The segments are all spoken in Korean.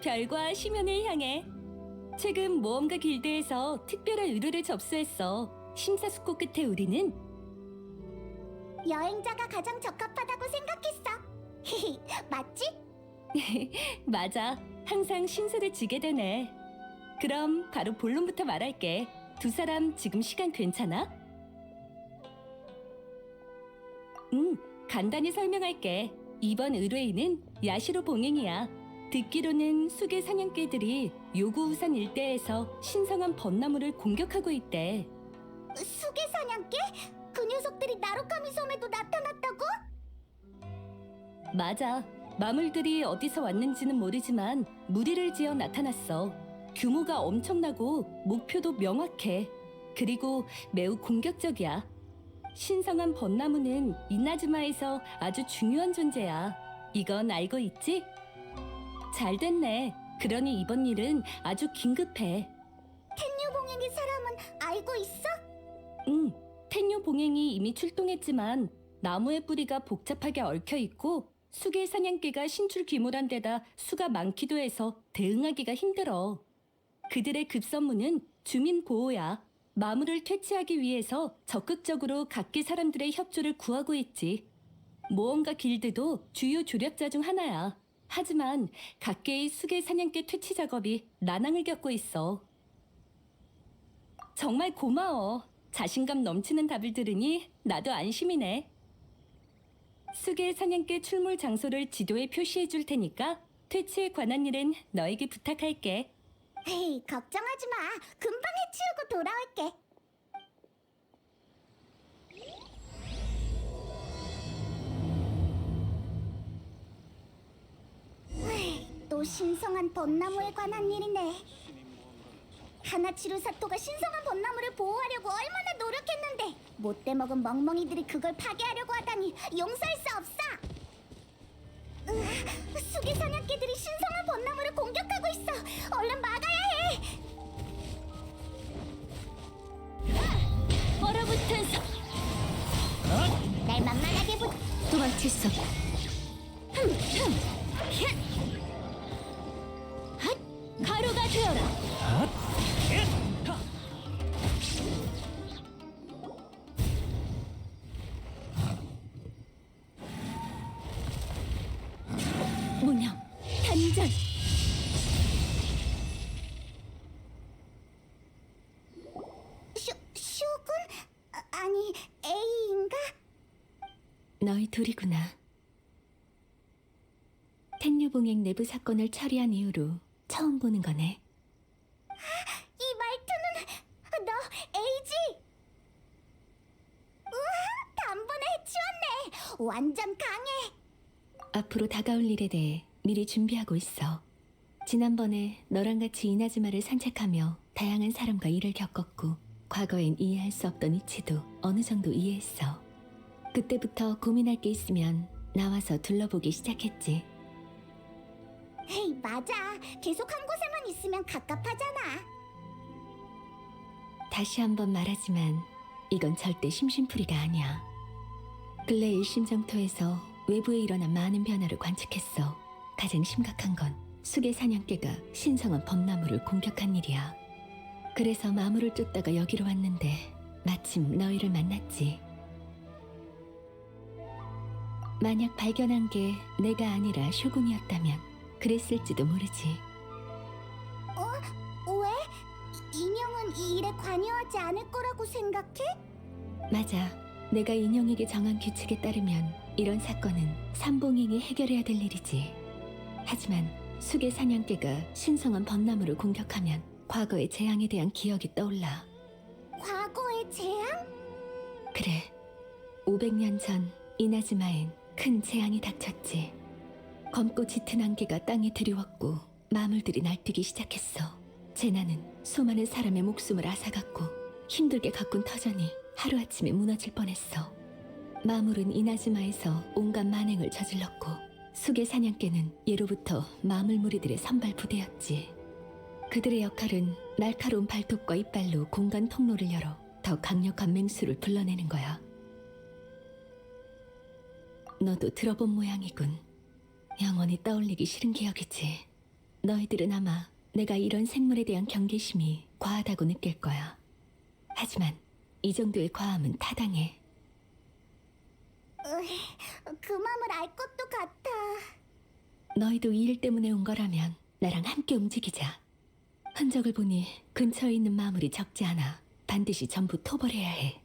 별과 심연을 향해. 최근 모험가 길드에서 특별한 의뢰를 접수했어. 심사숙고 끝에 우리는 여행자가 가장 적합하다고 생각했어. 맞지? 맞아. 항상 신세를 지게 되네. 그럼 바로 본론부터 말할게. 두 사람 지금 시간 괜찮아? 간단히 설명할게. 이번 의뢰인은 야시로 봉행이야. 듣기로는 수계 사냥개들이 요구우산 일대에서 신성한 벚나무를 공격하고 있대. 수계 사냥개? 그 녀석들이 나루카미 섬에도 나타났다고? 맞아. 마물들이 어디서 왔는지는 모르지만 무리를 지어 나타났어. 규모가 엄청나고 목표도 명확해. 그리고 매우 공격적이야. 신성한 벚나무는 이나즈마에서 아주 중요한 존재야. 이건 알고 있지? 잘 됐네. 그러니 이번 일은 아주 긴급해. 텐류 봉행의 사람은 알고 있어? 응, 텐요 봉행이 이미 출동했지만 나무의 뿌리가 복잡하게 얽혀 있고 수계 사냥개가 신출 귀몰한 데다 수가 많기도 해서 대응하기가 힘들어. 그들의 급선무는 주민 보호야. 마물을 퇴치하기 위해서 적극적으로 각계 사람들의 협조를 구하고 있지. 모험가 길드도 주요 조력자 중 하나야. 하지만 각계의 수계 사냥개 퇴치 작업이 난항을 겪고 있어. 정말 고마워. 자신감 넘치는 답을 들으니 나도 안심이네. 수계 사냥개 출몰 장소를 지도에 표시해 줄 테니까 퇴치에 관한 일은 너에게 부탁할게. 에이, 걱정하지 마. 금방 해치우고 돌아올게. 또 신성한 벚나무에 관한 일이네. 하나치루 사토가 신성한 벚나무를 보호하려고 얼마나 노력했는데 못돼 먹은 멍멍이들이 그걸 파괴하려고 하다니 용서할 수 없어. 수계 사냥개들이 신성한 벚나무를 공격하고 있어. 얼른 막아야 해. 얼어붙은 성 날 만만하게 보. 도망칠 수 없다. 가루가 되어라. 무념 단전. 슈군? 아니 A인가? 너희 둘이구나. 텐류봉행 내부 사건을 처리한 이후로 처음 보는 거네. 이 말투는 너 A지? 우와, 단번에 해치웠네. 완전 강해. 앞으로 다가올 일에 대해 미리 준비하고 있어. 지난번에 너랑 같이 이나즈마를 산책하며 다양한 사람과 일을 겪었고 과거엔 이해할 수 없던 이치도 어느 정도 이해했어. 그때부터 고민할 게 있으면 나와서 둘러보기 시작했지. 에이, 맞아. 계속 한 곳에만 있으면 갑갑하잖아. 다시 한번 말하지만 이건 절대 심심풀이가 아니야. 근래 일심정토에서 외부에 일어난 많은 변화를 관측했어. 가장 심각한 건 수계 사냥개가 신성한 벚나무를 공격한 일이야. 그래서 마물을 쫓다가 여기로 왔는데 마침 너희를 만났지. 만약 발견한 게 내가 아니라 쇼군이었다면 그랬을지도 모르지. 왜? 인형은 이 일에 관여하지 않을 거라고 생각해? 맞아. 내가 인형에게 정한 규칙에 따르면 이런 사건은 삼봉행이 해결해야 될 일이지. 하지만 수계 사냥개가 신성한 벚나무를 공격하면 과거의 재앙에 대한 기억이 떠올라. 과거의 재앙? 그래. 500년 전 이나즈마엔 큰 재앙이 닥쳤지. 검고 짙은 안개가 땅에 드리웠고 마물들이 날뛰기 시작했어. 재난은 수많은 사람의 목숨을 앗아갔고 힘들게 가꾼 터전이 하루아침에 무너질 뻔했어. 마물은 이나즈마에서 온갖 만행을 저질렀고 수계 사냥개는 예로부터 마물 무리들의 선발 부대였지. 그들의 역할은 날카로운 발톱과 이빨로 공간 통로를 열어 더 강력한 맹수를 불러내는 거야. 너도 들어본 모양이군. 영원히 떠올리기 싫은 기억이지. 너희들은 아마 내가 이런 생물에 대한 경계심이 과하다고 느낄 거야. 하지만 이 정도의 과함은 타당해. 그 맘을 알 것도 같아. 너희도 이 일 때문에 온 거라면 나랑 함께 움직이자. 흔적을 보니 근처에 있는 마물이 적지 않아. 반드시 전부 토벌해야 해.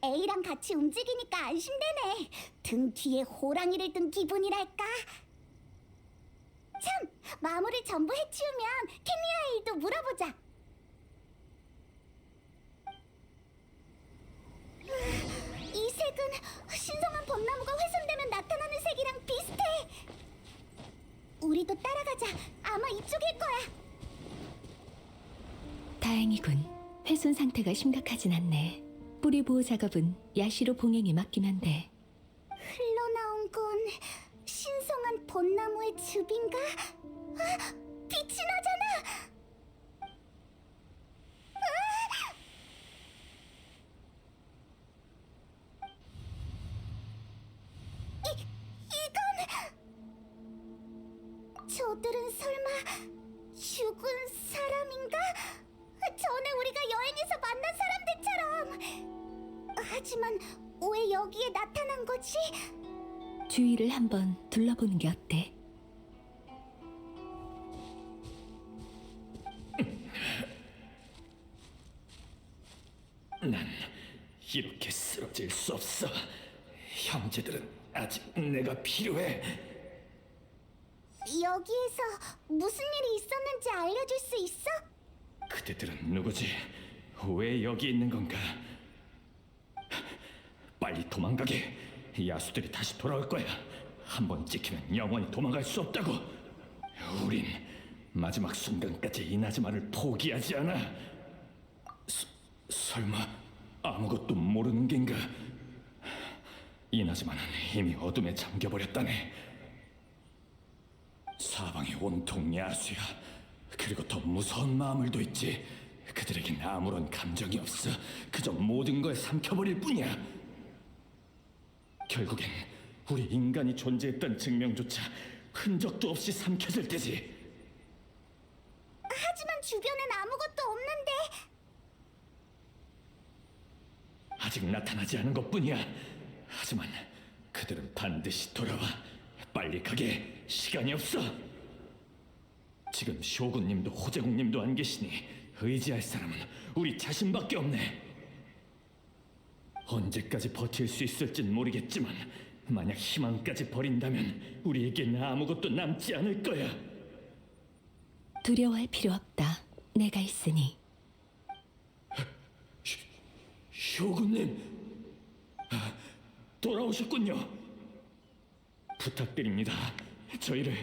A랑 같이 움직이니까 안심되네. 등 뒤에 호랑이를 든 기분이랄까. 참, 마물을 전부 해치우면 케미아 일도 물어보자. 이 색은 신성한 벚나무가 훼손되면 나타나는 색이랑 비슷해. 우리도 따라가자. 아마 이쪽일 거야. 다행이군. 훼손 상태가 심각하진 않네. 뿌리 보호 작업은 야시로 봉행이 맡기면 돼. 흘러나온 건 신성한 벚나무의 즙인가? 아, 빛이 나잖아. 이건 저들은 설마 죽은 사람인가? 전에 우리가 여행에서 만난 사람들처럼. 하지만 왜 여기에 나타난 거지? 주위를 한번 둘러보는 게 어때? 난 이렇게 쓰러질 수 없어. 형제들은 아직 내가 필요해. 여기에서 무슨 일이 있었는지 알려줄 수 있어? 그대들은 누구지? 왜 여기 있는 건가? 빨리 도망가게. 야수들이 다시 돌아올 거야. 한 번 찍히면 영원히 도망갈 수 없다고. 우린 마지막 순간까지 이나즈마를 포기하지 않아. 설마 아무것도 모르는 겐가? 이나즈마는 이미 어둠에 잠겨버렸다네. 사방이 온통 야수야. 그리고 더 무서운 마물도 있지. 그들에겐 아무런 감정이 없어. 그저 모든 걸 삼켜버릴 뿐이야. 결국엔 우리 인간이 존재했던 증명조차 흔적도 없이 삼켜질 테지. 하지만 주변엔 아무것도 없는데. 아직 나타나지 않은 것뿐이야. 하지만 그들은 반드시 돌아와. 빨리 가게. 시간이 없어. 지금 쇼군님도 호재국님도 안 계시니 의지할 사람은 우리 자신밖에 없네. 언제까지 버틸 수 있을진 모르겠지만 만약 희망까지 버린다면 우리에겐 아무것도 남지 않을 거야. 두려워할 필요 없다. 내가 있으니. 쇼군님, 돌아오셨군요. 부탁드립니다. 저희를,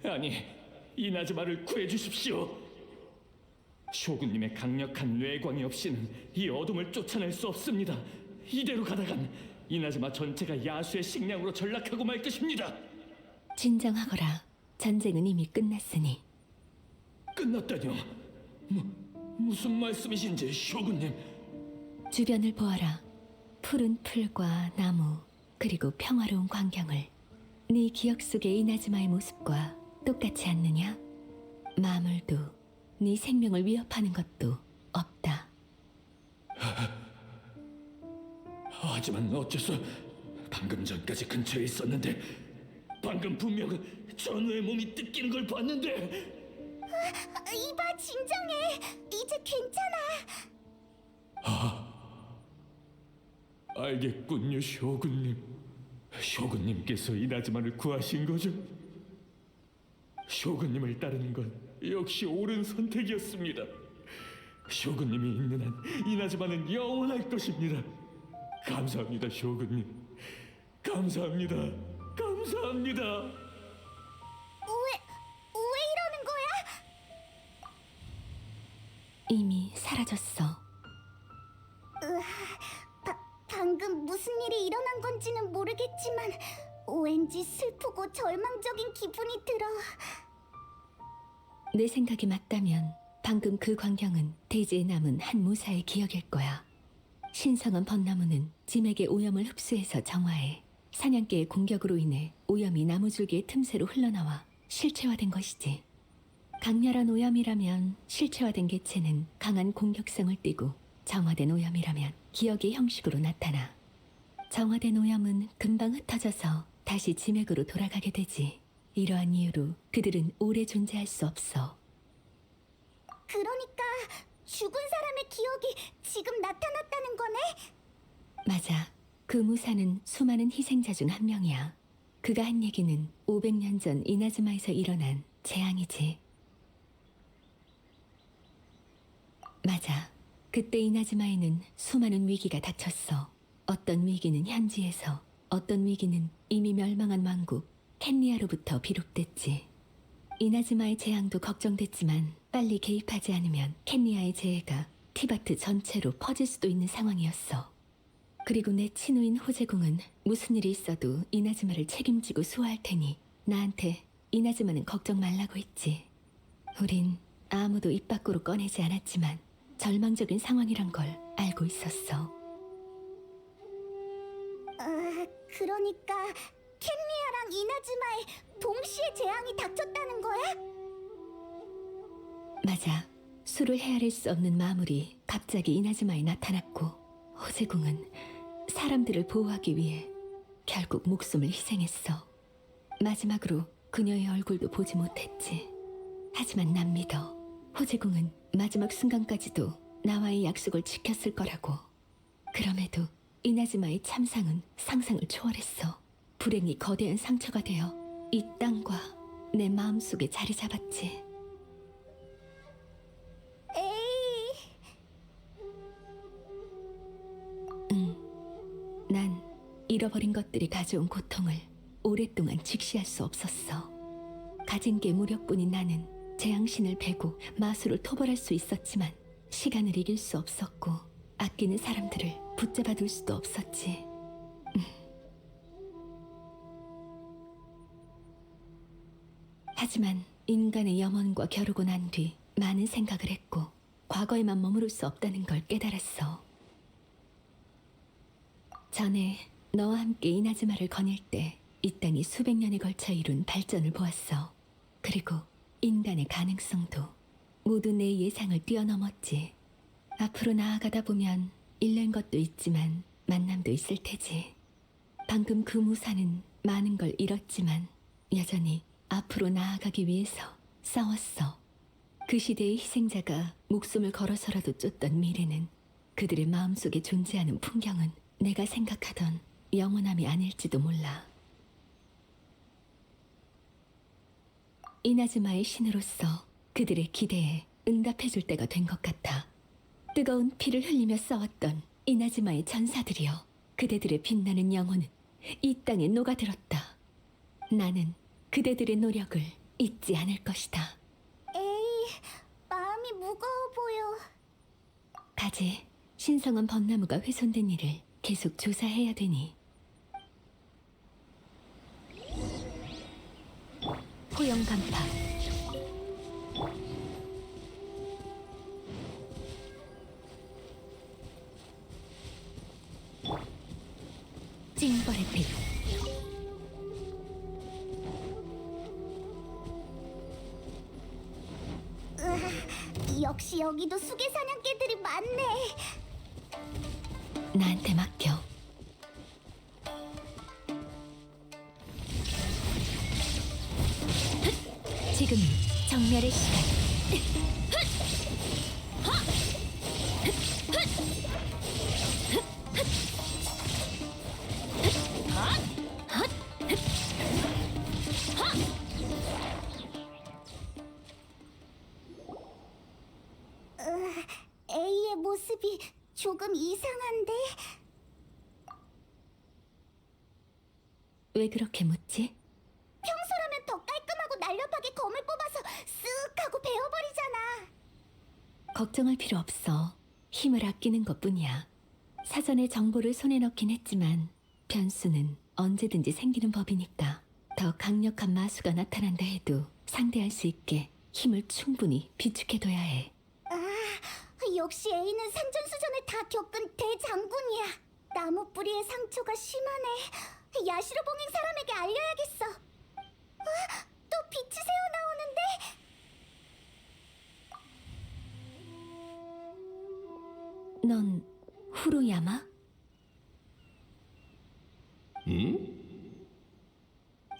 아니, 이나즈마를 구해주십시오. 쇼군님의 강력한 뇌광이 없이는 이 어둠을 쫓아낼 수 없습니다. 이대로 가다간 이나즈마 전체가 야수의 식량으로 전락하고 말 것입니다. 진정하거라. 전쟁은 이미 끝났으니. 끝났다뇨? 무슨 말씀이신지, 쇼군님. 주변을 보아라. 푸른 풀과 나무, 그리고 평화로운 광경을. 네 기억 속의 이나즈마의 모습과 똑같지 않느냐? 마물도 네 생명을 위협하는 것도 없다. 하지만 어째서 방금 전까지 근처에 있었는데 방금 분명 전우의 몸이 뜯기는 걸 봤는데. 이봐, 진정해. 이제 괜찮아. 알겠군요, 쇼군님. 쇼군님께서 이나즈마를 구하신 거죠? 쇼군님을 따르는 건 역시 옳은 선택이었습니다. 쇼군님이 있는 한 이나즈마는 영원할 것입니다. 감사합니다, 쇼군님. 감사합니다. 감사합니다. 왜 이러는 거야? 이미 사라졌어. 방금 무슨 일이 일어난 건지는 모르겠지만 왠지 슬프고 절망적인 기분이 들어. 내 생각이 맞다면 방금 그 광경은 대지에 남은 한 무사의 기억일 거야. 신성한 벚나무는 짐에게 오염을 흡수해서 정화해. 사냥개의 공격으로 인해 오염이 나무줄기의 틈새로 흘러나와 실체화된 것이지. 강렬한 오염이라면 실체화된 개체는 강한 공격성을 띠고, 정화된 오염이라면 기억의 형식으로 나타나. 정화된 오염은 금방 흩어져서 다시 지맥으로 돌아가게 되지. 이러한 이유로 그들은 오래 존재할 수 없어. 그러니까 죽은 사람의 기억이 지금 나타났다는 거네? 맞아. 그 무사는 수많은 희생자 중 한 명이야. 그가 한 얘기는 500년 전 이나즈마에서 일어난 재앙이지. 맞아. 그때 이나즈마에는 수많은 위기가 닥쳤어. 어떤 위기는 현지에서, 어떤 위기는 이미 멸망한 왕국 켄리아로부터 비롯됐지. 이나즈마의 재앙도 걱정됐지만 빨리 개입하지 않으면 켄리아의 재해가 티바트 전체로 퍼질 수도 있는 상황이었어. 그리고 내 친구인 호제공은 무슨 일이 있어도 이나즈마를 책임지고 수호할 테니 나한테 이나즈마는 걱정 말라고 했지. 우린 아무도 입 밖으로 꺼내지 않았지만 절망적인 상황이란 걸 알고 있었어. 그러니까 켄리아랑 이나즈마에 동시에 재앙이 닥쳤다는 거야? 맞아. 수를 헤아릴 수 없는 마물이 갑자기 이나즈마에 나타났고 호세궁은 사람들을 보호하기 위해 결국 목숨을 희생했어. 마지막으로 그녀의 얼굴도 보지 못했지. 하지만 난 믿어. 호세궁은 마지막 순간까지도 나와의 약속을 지켰을 거라고. 그럼에도 이나즈마의 참상은 상상을 초월했어. 불행이 거대한 상처가 되어 이 땅과 내 마음속에 자리 잡았지. 에이, 난 잃어버린 것들이 가져온 고통을 오랫동안 직시할 수 없었어. 가진 게 무력뿐인 나는 재앙신을 베고 마술을 토벌할 수 있었지만 시간을 이길 수 없었고 아끼는 사람들을 붙잡아 둘 수도 없었지. 하지만 인간의 염원과 겨루고 난 뒤 많은 생각을 했고 과거에만 머무를 수 없다는 걸 깨달았어. 전에 너와 함께 이나즈마를 거닐 때 이 땅이 수백 년에 걸쳐 이룬 발전을 보았어. 그리고 인간의 가능성도 모두 내 예상을 뛰어넘었지. 앞으로 나아가다 보면 잃는 것도 있지만 만남도 있을 테지. 방금 그 무사는 많은 걸 잃었지만 여전히 앞으로 나아가기 위해서 싸웠어. 그 시대의 희생자가 목숨을 걸어서라도 쫓던 미래는, 그들의 마음속에 존재하는 풍경은 내가 생각하던 영원함이 아닐지도 몰라. 이나즈마의 신으로서 그들의 기대에 응답해줄 때가 된 것 같아. 뜨거운 피를 흘리며 싸웠던 이나즈마의 전사들이여, 그대들의 빛나는 영혼은 이 땅에 녹아들었다. 나는 그대들의 노력을 잊지 않을 것이다. 에이, 마음이 무거워 보여. 가제, 신성한 벚나무가 훼손된 일을 계속 조사해야 되니. 포영 간파. 찡벌의 빛. 역시 여기도 수개 사냥개들이 많네. 나한테 맡겨. 지금은 정멸의 시간. A의 모습이 조금 이상한데? 왜 그렇게 묻지? 평소라면 더 깔끔하고 날렵하게 검을 뽑아서 쓱 하고 베어버리잖아. 걱정할 필요 없어. 힘을 아끼는 것뿐이야. 사전에 정보를 손에 넣긴 했지만 변수는 언제든지 생기는 법이니까. 더 강력한 마수가 나타난다 해도 상대할 수 있게 힘을 충분히 비축해둬야 해. 역시 A는 산전수전을 다 겪은 대장군이야. 나무 뿌리의 상처가 심하네. 야시로 봉행 사람에게 알려야겠어. 또 빛이 새어나오는데? 넌 후루야마?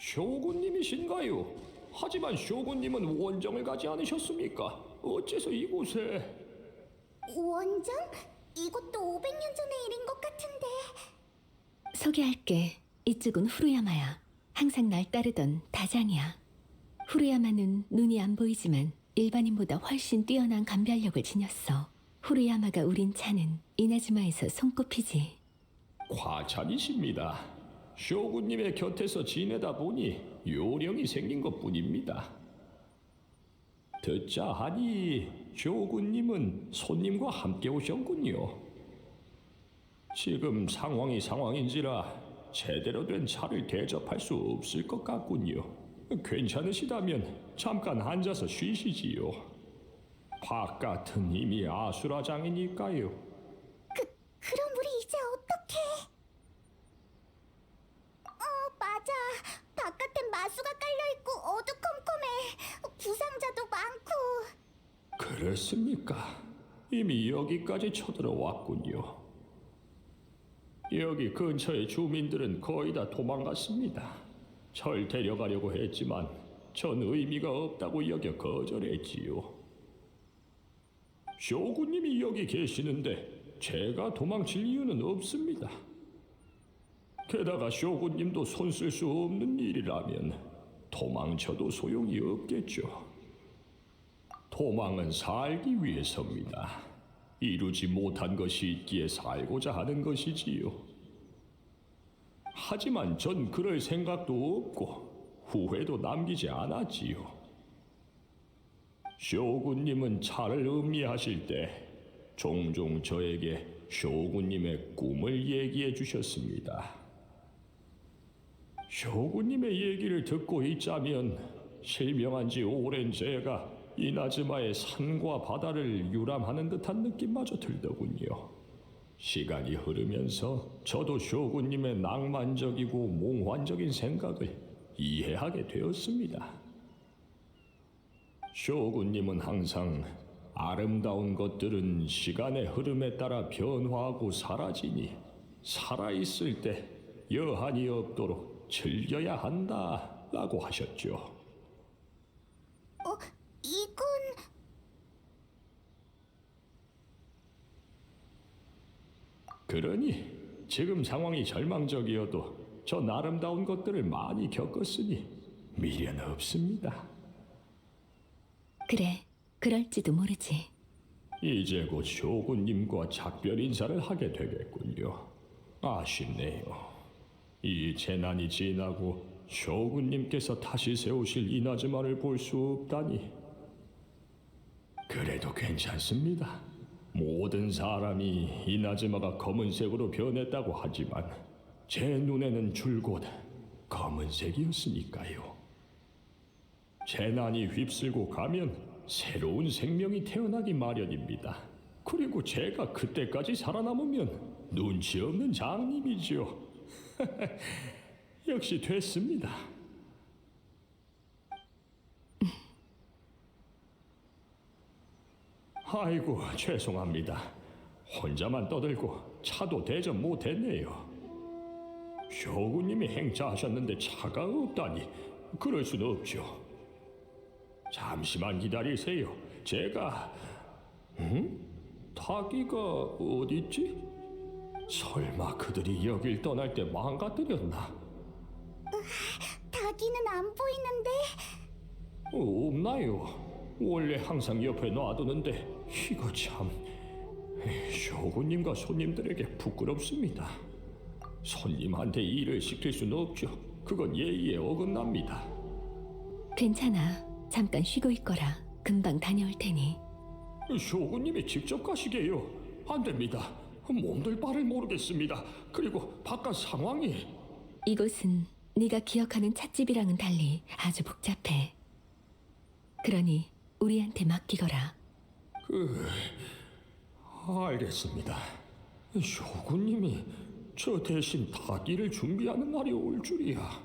쇼군님이신가요? 하지만 쇼군님은 원정을 가지 않으셨습니까? 어째서 이곳에? 원정? 이것도 500년 전의 일인 것 같은데. 소개할게. 이쪽은 후루야마야. 항상 날 따르던 다장이야. 후루야마는 눈이 안 보이지만 일반인보다 훨씬 뛰어난 감별력을 지녔어. 후루야마가 우린 차는 이나즈마에서 손꼽히지. 과찬이십니다. 쇼군님의 곁에서 지내다 보니 요령이 생긴 것뿐입니다. 듣자 하니 쇼군님은 손님과 함께 오셨군요. 지금 상황인지라 제대로 된 차를 대접할 수 없을 것 같군요. 괜찮으시다면 잠깐 앉아서 쉬시지요. 바깥은 이미 아수라장이니까요. 그럼 우리 이제 어떡해? 맞아. 바깥엔 마수가 깔려있고 어두컴컴해. 부상자도 많고. 그렇습니까? 이미 여기까지 쳐들어왔군요. 여기 근처의 주민들은 거의 다 도망갔습니다. 절 데려가려고 했지만 전 의미가 없다고 여겨 거절했지요. 쇼군님이 여기 계시는데 제가 도망칠 이유는 없습니다. 게다가 쇼군님도 손 쓸 수 없는 일이라면 도망쳐도 소용이 없겠죠. 도망은 살기 위해서입니다. 이루지 못한 것이 있기에 살고자 하는 것이지요. 하지만 전 그럴 생각도 없고 후회도 남기지 않았지요. 쇼군님은 차를 음미하실 때 종종 저에게 쇼군님의 꿈을 얘기해 주셨습니다. 쇼군님의 얘기를 듣고 있자면 실명한 지 오랜 제가 이나즈마의 산과 바다를 유람하는 듯한 느낌마저 들더군요. 시간이 흐르면서 저도 쇼군님의 낭만적이고 몽환적인 생각을 이해하게 되었습니다. 쇼군님은 항상 아름다운 것들은 시간의 흐름에 따라 변화하고 사라지니 살아있을 때 여한이 없도록 즐겨야 한다라고 하셨죠. 이건 그러니 지금 상황이 절망적이어도 전 아름다운 것들을 많이 겪었으니 미련 없습니다. 그래, 그럴지도 모르지. 이제 곧 쇼군님과 작별 인사를 하게 되겠군요. 아쉽네요. 이 재난이 지나고 쇼군님께서 다시 세우실 이나즈마를 볼 수 없다니. 그래도 괜찮습니다. 모든 사람이 이나즈마가 검은색으로 변했다고 하지만 제 눈에는 줄곧 검은색이었으니까요. 재난이 휩쓸고 가면 새로운 생명이 태어나기 마련입니다. 그리고 제가 그때까지 살아남으면 눈치 없는 장님이죠. 역시 됐습니다. 아이고, 죄송합니다. 혼자만 떠들고 차도 대접 못했네요. 쇼군님이 행차하셨는데 차가 없다니 그럴 수는 없죠. 잠시만 기다리세요. 제가... 타기가 어딨지? 설마 그들이 여길 떠날 때 망가뜨렸나? 닭이는 안 보이는데. 없나요? 원래 항상 옆에 놔두는데 이거 참... 쇼군님과 손님들에게 부끄럽습니다. 손님한테 일을 시킬 수는 없죠. 그건 예의에 어긋납니다. 괜찮아. 잠깐 쉬고 있거라. 금방 다녀올 테니. 쇼군님이 직접 가시게요. 안 됩니다. 몸둘 바를 모르겠습니다. 그리고 바깥 상황이... 이곳은 네가 기억하는 찻집이랑은 달리 아주 복잡해. 그러니 우리한테 맡기거라. 알겠습니다. 쇼군님이 저 대신 타기를 준비하는 날이 올 줄이야.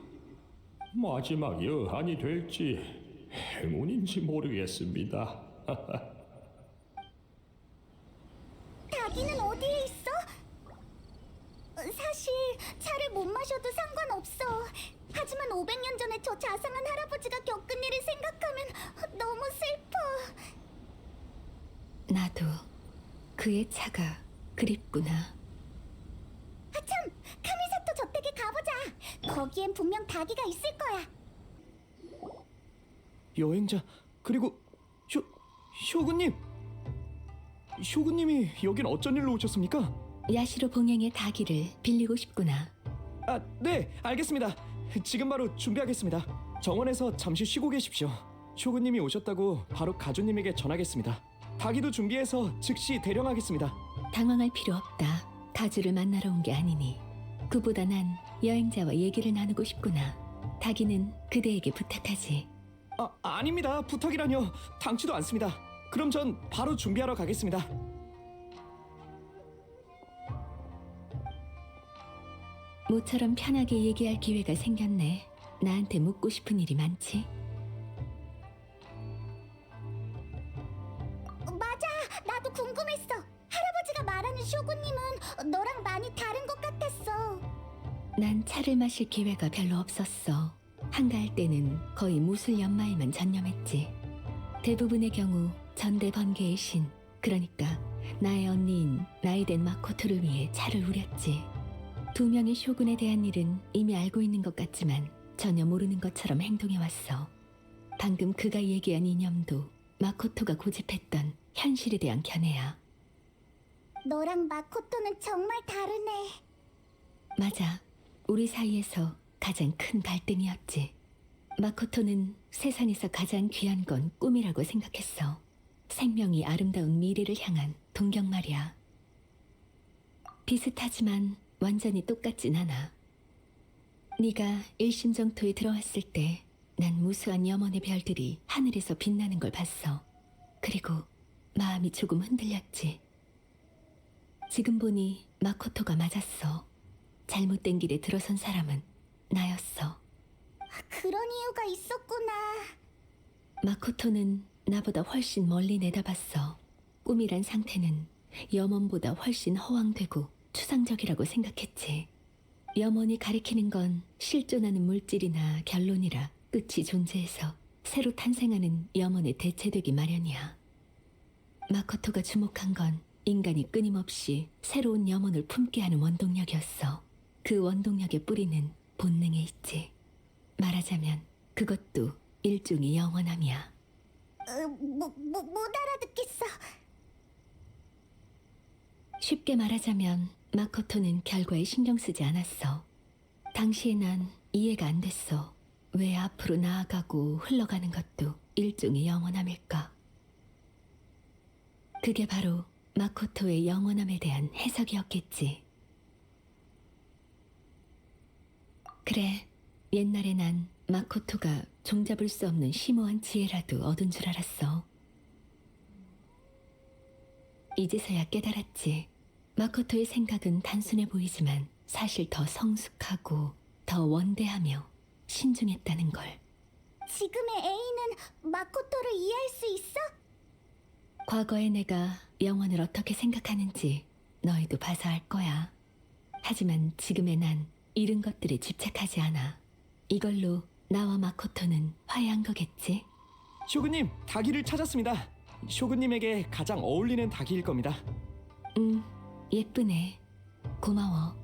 마지막 여한이 될지 행운인지 모르겠습니다. 닭이는 어디에 있어? 사실 차를 못 마셔도 상관없어. 하지만 500년 전에 저 자상한 할아버지가 겪은 일을 생각하면 너무 슬퍼. 나도 그의 차가 그립구나. 아참, 카미사토 저택에 가보자. 거기엔 분명 닭이가 있을 거야. 여행자 그리고 쇼군님. 쇼군님이 여긴 어쩐 일로 오셨습니까? 야시로 봉행의 다기를 빌리고 싶구나. 아, 네, 알겠습니다. 지금 바로 준비하겠습니다. 정원에서 잠시 쉬고 계십시오. 쇼군님이 오셨다고 바로 가주님에게 전하겠습니다. 닭이도 준비해서 즉시 대령하겠습니다. 당황할 필요 없다. 가주를 만나러 온 게 아니니. 그보다 난 여행자와 얘기를 나누고 싶구나. 다기는 그대에게 부탁하지. 아닙니다. 부탁이라뇨. 당치도 않습니다. 그럼 전 바로 준비하러 가겠습니다. 모처럼 편하게 얘기할 기회가 생겼네. 나한테 묻고 싶은 일이 많지? 맞아, 나도 궁금했어. 할아버지가 말하는 쇼군님은 너랑 많이 다른 것 같았어. 난 차를 마실 기회가 별로 없었어. 한가할 때는 거의 무술 연마에만 전념했지. 대부분의 경우 전대 번개의 신, 그러니까 나의 언니인 나이덴 마코토를 위해 차를 우렸지. 2명의 쇼군에 대한 일은 이미 알고 있는 것 같지만 전혀 모르는 것처럼 행동해왔어. 방금 그가 얘기한 이념도 마코토가 고집했던 현실에 대한 견해야. 너랑 마코토는 정말 다르네. 맞아. 우리 사이에서 가장 큰 갈등이었지. 마코토는 세상에서 가장 귀한 건 꿈이라고 생각했어. 생명이 아름다운 미래를 향한 동경 말이야. 비슷하지만 완전히 똑같진 않아. 네가 일심정토에 들어왔을 때 난 무수한 염원의 별들이 하늘에서 빛나는 걸 봤어. 그리고 마음이 조금 흔들렸지. 지금 보니 마코토가 맞았어. 잘못된 길에 들어선 사람은 나였어. 그런 이유가 있었구나. 마코토는 나보다 훨씬 멀리 내다봤어. 꿈이란 상태는 염원보다 훨씬 허황되고 추상적이라고 생각했지. 염원이 가리키는 건 실존하는 물질이나 결론이라 끝이 존재해서 새로 탄생하는 염원에 대체되기 마련이야. 마코토가 주목한 건 인간이 끊임없이 새로운 염원을 품게 하는 원동력이었어. 그 원동력의 뿌리는 본능에 있지. 말하자면 그것도 일종의 영원함이야. 못 알아듣겠어. 쉽게 말하자면 마코토는 결과에 신경 쓰지 않았어. 당시에 난 이해가 안 됐어. 왜 앞으로 나아가고 흘러가는 것도 일종의 영원함일까? 그게 바로 마코토의 영원함에 대한 해석이었겠지. 그래, 옛날에 난 마코토가 종잡을 수 없는 심오한 지혜라도 얻은 줄 알았어. 이제서야 깨달았지. 마코토의 생각은 단순해 보이지만 사실 더 성숙하고 더 원대하며 신중했다는 걸. 지금의 A는 마코토를 이해할 수 있어? 과거의 내가 영원을 어떻게 생각하는지 너희도 봐서 알 거야. 하지만 지금의 난 잃은 것들에 집착하지 않아. 이걸로 나와 마코토는 화해한 거겠지? 쇼군님, 닭이를 찾았습니다. 쇼군님에게 가장 어울리는 닭이일 겁니다. 예쁘네. 고마워.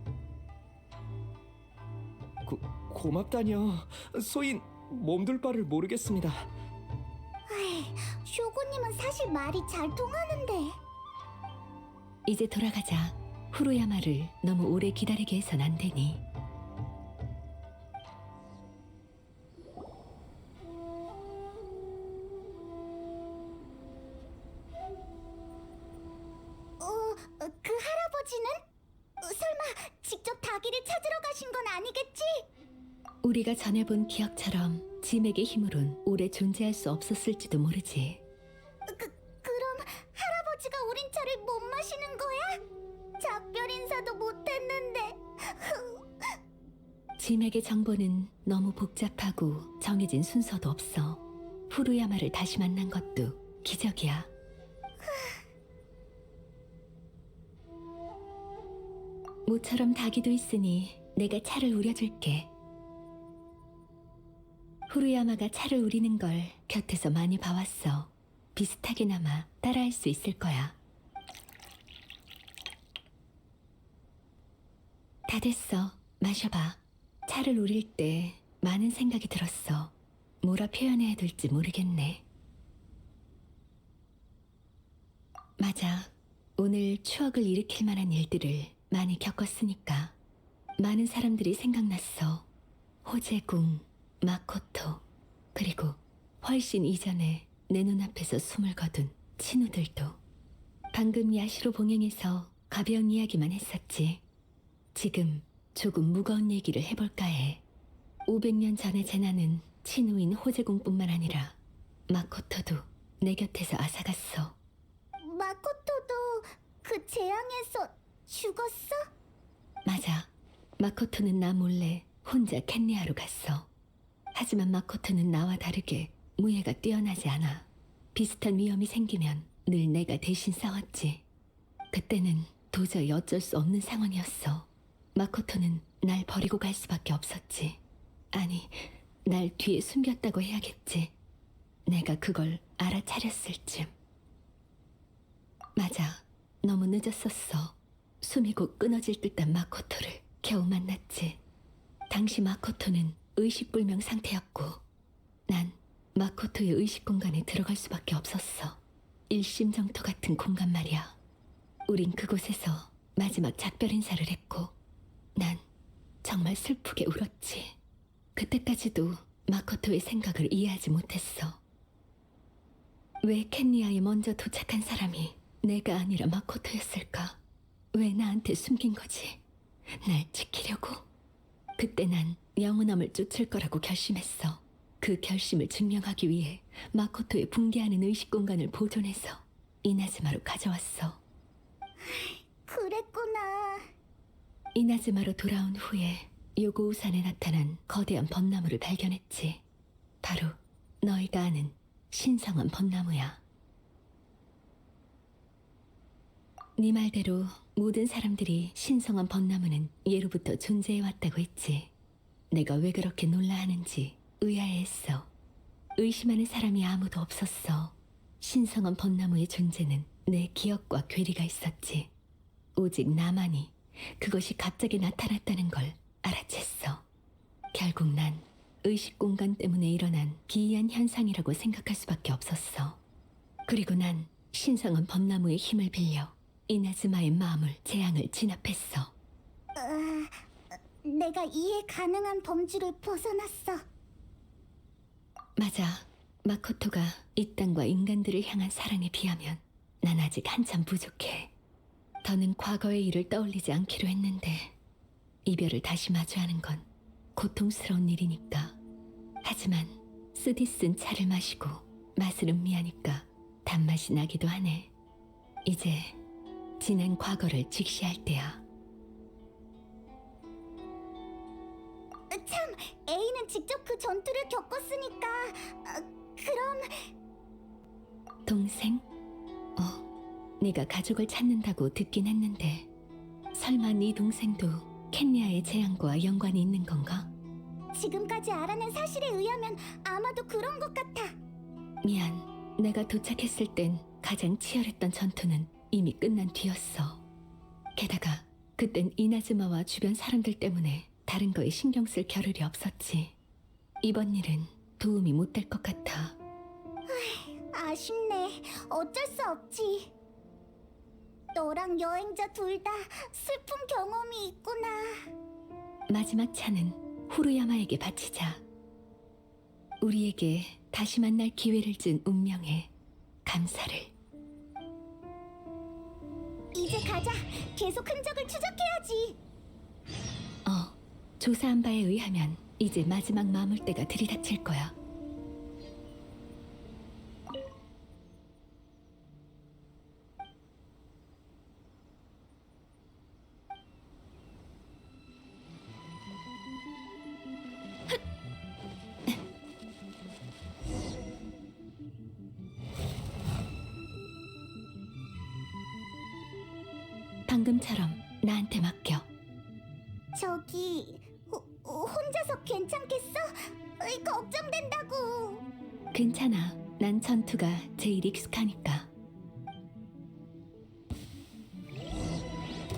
고맙다뇨. 소인 몸둘 바를 모르겠습니다. 쇼군님은 사실 말이 잘 통하는데. 이제 돌아가자. 후루야마를 너무 오래 기다리게 해선 안 되니. 그 할아버지는? 설마 직접 닭이를 찾으러 가신 건 아니겠지? 우리가 전에 본 기억처럼 짐에게 힘으론 오래 존재할 수 없었을지도 모르지. 그럼 할아버지가 우린 차를 못 마시는 거야? 작별 인사도 못 했는데. 짐에게 정보는 너무 복잡하고 정해진 순서도 없어. 후루야마를 다시 만난 것도 기적이야. 모처럼 닭이도 있으니 내가 차를 우려줄게. 후루야마가 차를 우리는 걸 곁에서 많이 봐왔어. 비슷하게나마 따라할 수 있을 거야. 다 됐어. 마셔봐. 차를 우릴 때 많은 생각이 들었어. 뭐라 표현해야 될지 모르겠네. 맞아. 오늘 추억을 일으킬 만한 일들을 많이 겪었으니까. 많은 사람들이 생각났어. 호재궁, 마코토, 그리고 훨씬 이전에 내 눈앞에서 숨을 거둔 친구들도. 방금 야시로 봉행에서 가벼운 이야기만 했었지. 지금 조금 무거운 얘기를 해볼까 해. 500년 전의 재난은 친우인 호재궁뿐만 아니라 마코토도 내 곁에서 앗아갔어. 마코토도 그 재앙에서 죽었어? 맞아. 마코토는 나 몰래 혼자 켄리아로 갔어. 하지만 마코토는 나와 다르게 무예가 뛰어나지 않아. 비슷한 위험이 생기면 늘 내가 대신 싸웠지. 그때는 도저히 어쩔 수 없는 상황이었어. 마코토는 날 버리고 갈 수밖에 없었지. 아니, 날 뒤에 숨겼다고 해야겠지. 내가 그걸 알아차렸을 쯤. 맞아. 너무 늦었었어. 숨이 곧 끊어질 듯한 마코토를 겨우 만났지. 당시 마코토는 의식불명 상태였고 난 마코토의 의식 공간에 들어갈 수밖에 없었어. 일심정토 같은 공간 말이야. 우린 그곳에서 마지막 작별 인사를 했고 난 정말 슬프게 울었지. 그때까지도 마코토의 생각을 이해하지 못했어. 왜 켄리아에 먼저 도착한 사람이 내가 아니라 마코토였을까? 왜 나한테 숨긴 거지? 날 지키려고? 그때 난 영원함을 쫓을 거라고 결심했어. 그 결심을 증명하기 위해 마코토의 붕괴하는 의식 공간을 보존해서 이나즈마로 가져왔어. 그랬구나. 이나즈마로 돌아온 후에 요고우산에 나타난 거대한 벚나무를 발견했지. 바로 너희가 아는 신성한 벚나무야. 네 말대로 모든 사람들이 신성한 벚나무는 예로부터 존재해왔다고 했지. 내가 왜 그렇게 놀라하는지 의아해했어. 의심하는 사람이 아무도 없었어. 신성한 벚나무의 존재는 내 기억과 괴리가 있었지. 오직 나만이 그것이 갑자기 나타났다는 걸 알아챘어. 결국 난 의식 공간 때문에 일어난 기이한 현상이라고 생각할 수밖에 없었어. 그리고 난 신성한 벚나무의 힘을 빌려 이나즈마의 마음을 재앙을 진압했어. 내가 이해 가능한 범주를 벗어났어. 맞아. 마코토가 이 땅과 인간들을 향한 사랑에 비하면 난 아직 한참 부족해. 더는 과거의 일을 떠올리지 않기로 했는데 이별을 다시 마주하는 건 고통스러운 일이니까. 하지만 쓰디 쓴 차를 마시고 맛은 음미하니까 단맛이 나기도 하네. 이제 지난 과거를 직시할 때야. 참, A는 직접 그 전투를 겪었으니까 그럼 동생? 네가 가족을 찾는다고 듣긴 했는데 설마 네 동생도 켄리아의 재앙과 연관이 있는 건가? 지금까지 알아낸 사실에 의하면 아마도 그런 것 같아. 미안. 내가 도착했을 땐 가장 치열했던 전투는 이미 끝난 뒤였어. 게다가 그땐 이나즈마와 주변 사람들 때문에 다른 거에 신경 쓸 겨를이 없었지. 이번 일은 도움이 못 될 것 같아. 아쉽네. 어쩔 수 없지. 너랑 여행자 둘 다 슬픈 경험이 있구나. 마지막 차는 후루야마에게 바치자. 우리에게 다시 만날 기회를 준 운명에 감사를. 이제 가자. 계속 흔적을 추적해야지. 조사한 바에 의하면 이제 마지막 마물대가 들이닥칠 거야. 방금처럼 나한테 맡겨. 저기 혼자서 괜찮겠어? 걱정된다고. 괜찮아. 난 전투가 제일 익숙하니까.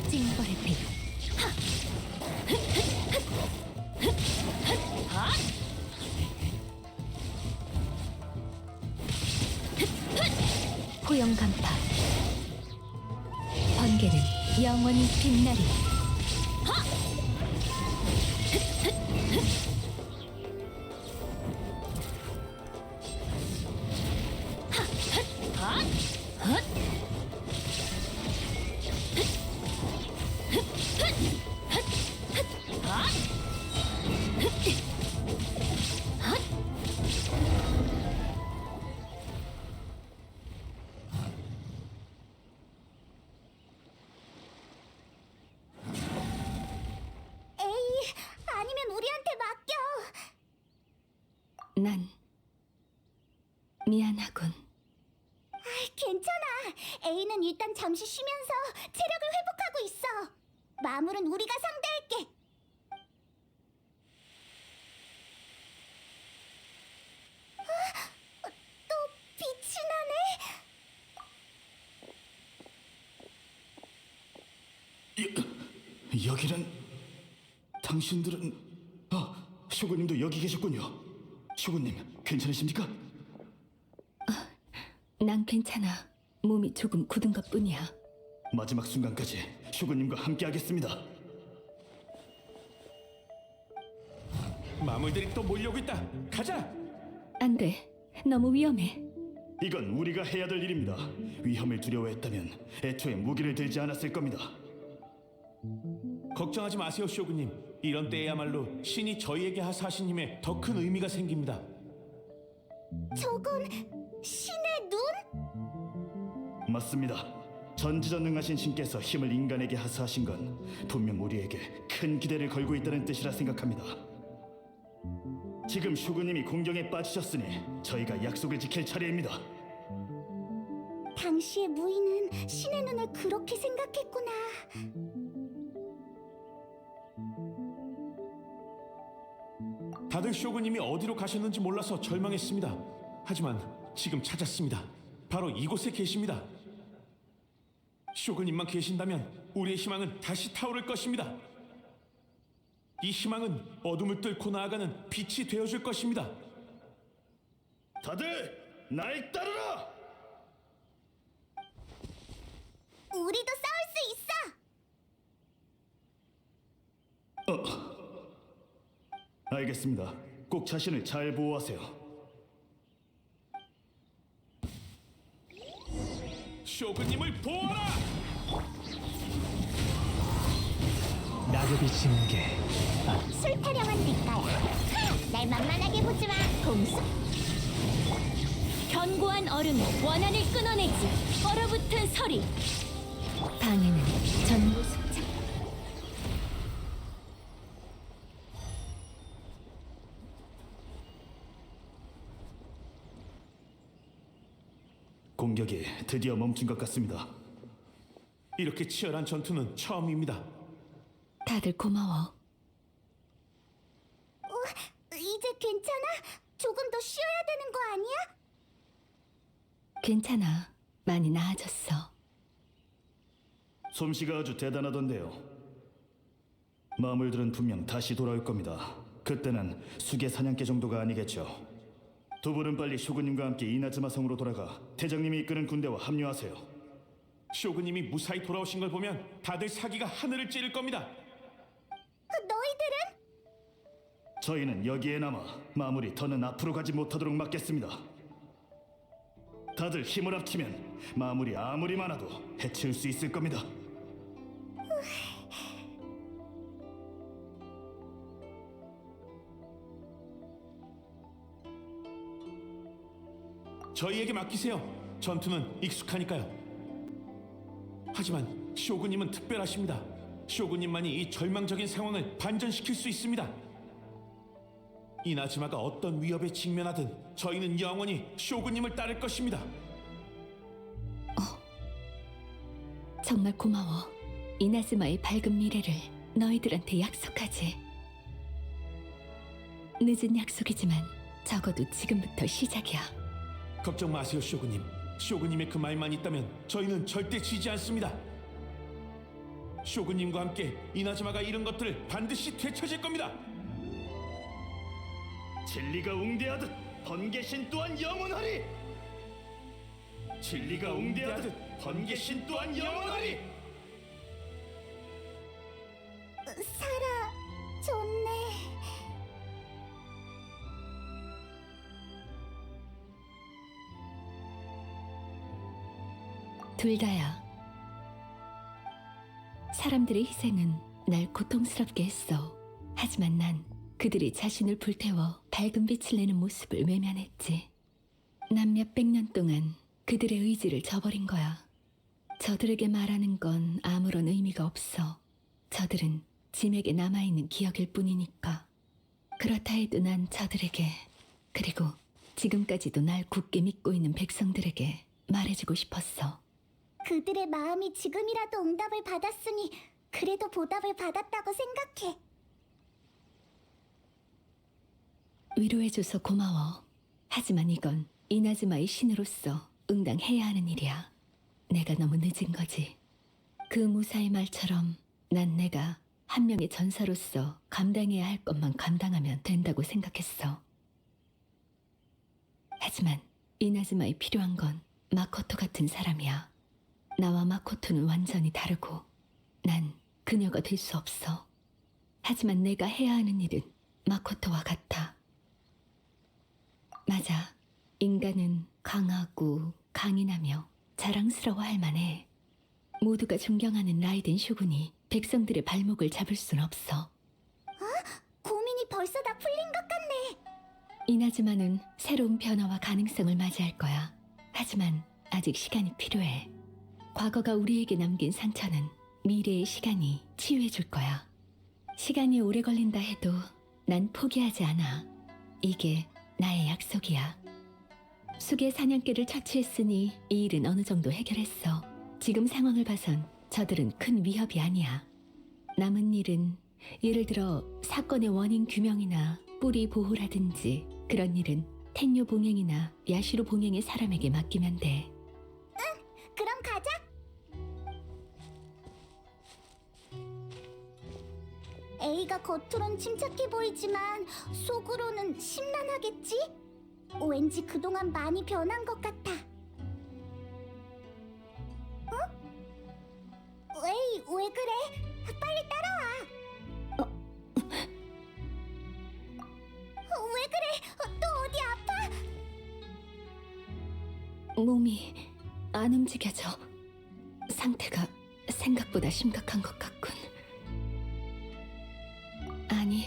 징벌의 빛. 호영 간파. 번개는 영원히 빛나리. 에이, 아니면 우리한테 맡겨. 난 미안하군. 괜찮아. A는 일단 잠시 쉬면서 체력을 회복하고 있어. 마물은 우리가 상대할게. 또 빛이 나네. 여기는 당신들은 쇼구님도 여기 계셨군요. 쇼구님 괜찮으십니까? 난 괜찮아. 몸이 조금 굳은 것뿐이야. 마지막 순간까지 쇼구님과 함께하겠습니다. 마물들이 또 몰려오고 있다. 가자. 안 돼. 너무 위험해. 이건 우리가 해야 될 일입니다. 위험을 두려워했다면 애초에 무기를 들지 않았을 겁니다. 걱정하지 마세요, 쇼구님. 이런 때야말로 신이 저희에게 하사하신 힘에 더 큰 의미가 생깁니다. 저건 신의 눈? 맞습니다. 전지전능하신 신께서 힘을 인간에게 하사하신 건 분명 우리에게 큰 기대를 걸고 있다는 뜻이라 생각합니다. 지금 쇼구님이 공경에 빠지셨으니 저희가 약속을 지킬 차례입니다. 당시의 무인은 신의 눈을 그렇게 생각했구나. 다들 쇼구님이 어디로 가셨는지 몰라서 절망했습니다. 하지만 지금 찾았습니다. 바로 이곳에 계십니다. 쇼구님만 계신다면 우리의 희망은 다시 타오를 것입니다. 이 희망은 어둠을 뚫고 나아가는 빛이 되어줄 것입니다. 다들 날 따르라! 우리도 싸울 수 있어. 알겠습니다. 꼭 자신을 잘 보호하세요. 쇼구님을 보호하라! 낙엽이 지는 게 술 타령한 뒷가야. 날 만만하게 보지 마. 공수. 견고한 얼음이 원한을 끊어내지. 얼어붙은 서리. 방해는 전부 숙착. 공격이 드디어 멈춘 것 같습니다. 이렇게 치열한 전투는 처음입니다. 다들 고마워. 이제 괜찮아? 조금 더 쉬어야 되는 거 아니야? 괜찮아. 많이 나아졌어. 솜씨가 아주 대단하던데요. 마물들은 분명 다시 돌아올 겁니다. 그때는 수계 사냥개 정도가 아니겠죠. 두 분은 빨리 쇼구님과 함께 이나즈마 성으로 돌아가 대장님이 이끄는 군대와 합류하세요. 쇼구님이 무사히 돌아오신 걸 보면 다들 사기가 하늘을 찌를 겁니다. 너희들은? 저희는 여기에 남아 마물이 더는 앞으로 가지 못하도록 막겠습니다. 다들 힘을 합치면 마물이 아무리 많아도 해칠 수 있을 겁니다. 저희에게 맡기세요. 전투는 익숙하니까요. 하지만 쇼구님은 특별하십니다. 쇼구님만이 이 절망적인 상황을 반전시킬 수 있습니다. 이나즈마가 어떤 위협에 직면하든 저희는 영원히 쇼구님을 따를 것입니다. 정말 고마워. 이나즈마의 밝은 미래를 너희들한테 약속하지. 늦은 약속이지만 적어도 지금부터 시작이야. 걱정 마세요, 쇼군님. 쇼군님의 그 말만 있다면 저희는 절대 지지 않습니다. 쇼군님과 함께 이나즈마가 잃은 것들을 반드시 되찾을 겁니다. 진리가 웅대하듯 번개신 또한 영원하리. 진리가 웅대하듯 번개신 또한 영원하리. 살아 좋네. 둘 다야. 사람들의 희생은 날 고통스럽게 했어. 하지만 난 그들이 자신을 불태워 밝은 빛을 내는 모습을 외면했지. 난 몇백 년 동안 그들의 의지를 저버린 거야. 저들에게 말하는 건 아무런 의미가 없어. 저들은 짐에게 남아있는 기억일 뿐이니까. 그렇다 해도 난 저들에게, 그리고 지금까지도 날 굳게 믿고 있는 백성들에게 말해주고 싶었어. 그들의 마음이 지금이라도 응답을 받았으니 그래도 보답을 받았다고 생각해. 위로해줘서 고마워. 하지만 이건 이나즈마의 신으로서 응당해야 하는 일이야. 내가 너무 늦은 거지. 그 무사의 말처럼 난 내가 한 명의 전사로서 감당해야 할 것만 감당하면 된다고 생각했어. 하지만 이나즈마에 필요한 건 마코토 같은 사람이야. 나와 마코토는 완전히 다르고 난 그녀가 될 수 없어. 하지만 내가 해야 하는 일은 마코토와 같아. 맞아. 인간은 강하고 강인하며 자랑스러워할 만해. 모두가 존경하는 라이덴 쇼군이 백성들의 발목을 잡을 순 없어. 고민이 벌써 다 풀린 것 같네. 이나즈마는 새로운 변화와 가능성을 맞이할 거야. 하지만 아직 시간이 필요해. 과거가 우리에게 남긴 상처는 미래의 시간이 치유해 줄 거야. 시간이 오래 걸린다 해도 난 포기하지 않아. 이게 나의 약속이야. 수계 사냥개를 처치했으니 이 일은 어느 정도 해결했어. 지금 상황을 봐선 저들은 큰 위협이 아니야. 남은 일은 예를 들어 사건의 원인 규명이나 뿌리 보호라든지 그런 일은 텐요 봉행이나 야시로 봉행의 사람에게 맡기면 돼. 그럼 가자. A가 겉으론 침착해 보이지만 속으로는 심란하겠지? 왠지 그동안 많이 변한 것 같아. 응? 에이, 왜 그래? 빨리 따라와. 왜 그래? 또 어디 아파? 몸이 안 움직여져. 상태가 생각보다 심각한 것 같군. 아니,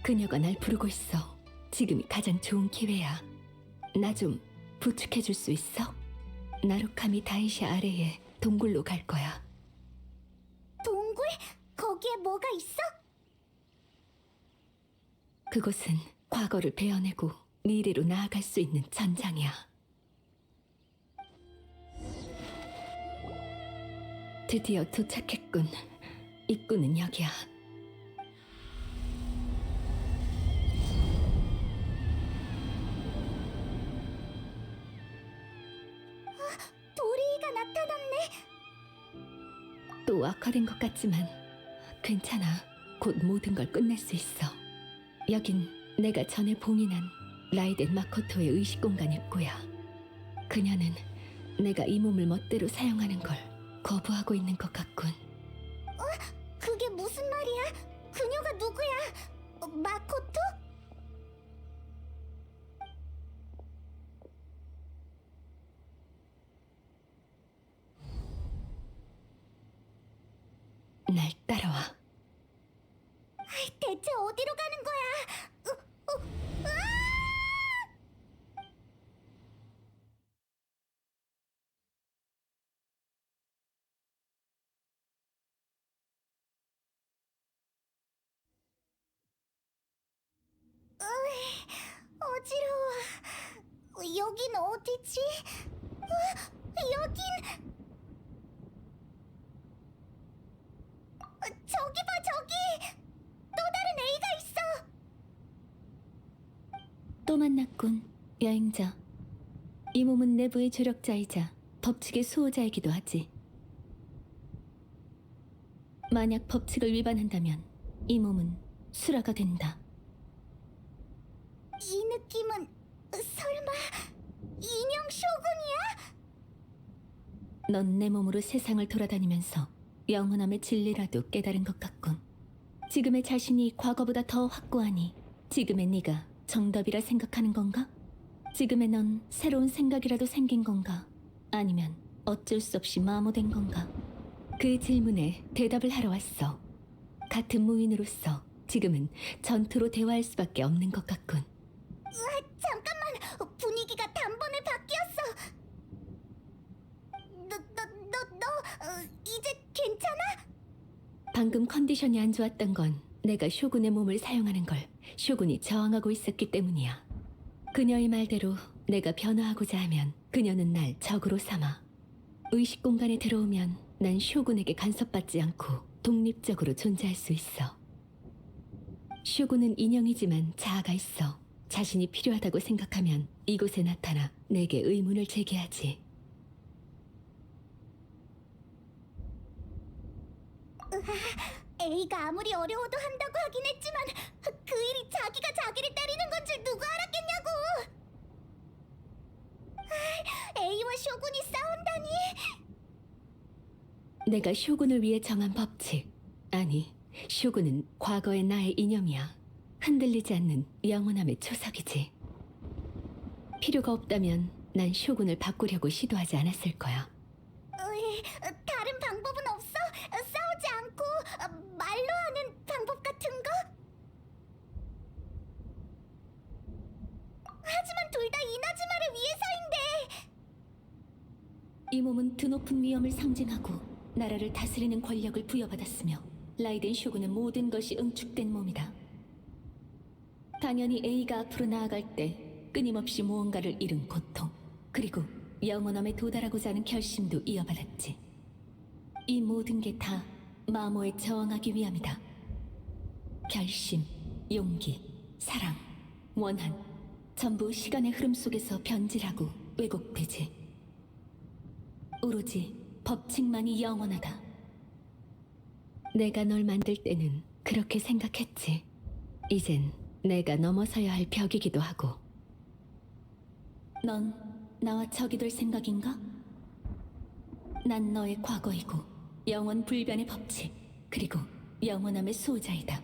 그녀가 날 부르고 있어. 지금이 가장 좋은 기회야. 나 좀 부축해줄 수 있어? 나루카미 다이시 아래에 동굴로 갈 거야. 동굴? 거기에 뭐가 있어? 그곳은 과거를 베어내고 미래로 나아갈 수 있는 전장이야. 드디어 도착했군. 입구는 여기야. 도리가 나타났네. 또 악화된 것 같지만 괜찮아. 곧 모든 걸 끝낼 수 있어. 여긴 내가 전에 봉인한 라이덴 마코토의 의식 공간 입구야. 그녀는 내가 이 몸을 멋대로 사용하는 걸 거부하고 있는 것 같군. 그게 무슨 말이야? 그녀가 누구야? 마코토? 날 따라와. 대체 어디로 가는 거야? 어지러워. 여긴 어디지? 여긴 저기 봐, 저기! 또 다른 A가 있어! 또 만났군, 여행자. 이 몸은 내부의 조력자이자 법칙의 수호자이기도 하지. 만약 법칙을 위반한다면 이 몸은 수라가 된다. 이 느낌은 설마 인형 쇼군이야? 넌 내 몸으로 세상을 돌아다니면서 영원함의 진리라도 깨달은 것 같군. 지금의 자신이 과거보다 더 확고하니 지금의 네가 정답이라 생각하는 건가? 지금의 넌 새로운 생각이라도 생긴 건가? 아니면 어쩔 수 없이 마모된 건가? 그 질문에 대답을 하러 왔어. 같은 무인으로서 지금은 전투로 대화할 수밖에 없는 것 같군. 잠깐만! 분위기가 단번에 바뀌었어! 이제 괜찮아? 방금 컨디션이 안 좋았던 건 내가 쇼군의 몸을 사용하는 걸 쇼군이 저항하고 있었기 때문이야. 그녀의 말대로 내가 변화하고자 하면 그녀는 날 적으로 삼아. 의식 공간에 들어오면 난 쇼군에게 간섭받지 않고 독립적으로 존재할 수 있어. 쇼군은 인형이지만 자아가 있어. 자신이 필요하다고 생각하면 이곳에 나타나 내게 의문을 제기하지. A가 아무리 어려워도 한다고 하긴 했지만 그 일이 자기가 자기를 때리는 건 줄 누가 알았겠냐고! A와 쇼군이 싸운다니! 내가 쇼군을 위해 정한 법칙. 아니, 쇼군은 과거의 나의 이념이야. 흔들리지 않는 영원함의 초석이지. 필요가 없다면 난 쇼군을 바꾸려고 시도하지 않았을 거야. 다른 방법은 없어? 싸우지 않고 말로 하는 방법 같은 거? 하지만 둘 다 이나즈마를 위해서인데! 이 몸은 드높은 위엄을 상징하고 나라를 다스리는 권력을 부여받았으며 라이덴 쇼군의 모든 것이 응축된 몸이다. 당연히 A가 앞으로 나아갈 때 끊임없이 무언가를 잃은 고통, 그리고 영원함에 도달하고자 하는 결심도 이어받았지. 이 모든 게 다 마모에 저항하기 위함이다. 결심, 용기, 사랑, 원한, 전부 시간의 흐름 속에서 변질하고 왜곡되지. 오로지 법칙만이 영원하다. 내가 널 만들 때는 그렇게 생각했지. 이젠 내가 넘어서야 할 벽이기도 하고. 넌 나와 적이 될 생각인가? 난 너의 과거이고 영원 불변의 법칙, 그리고 영원함의 수호자이다.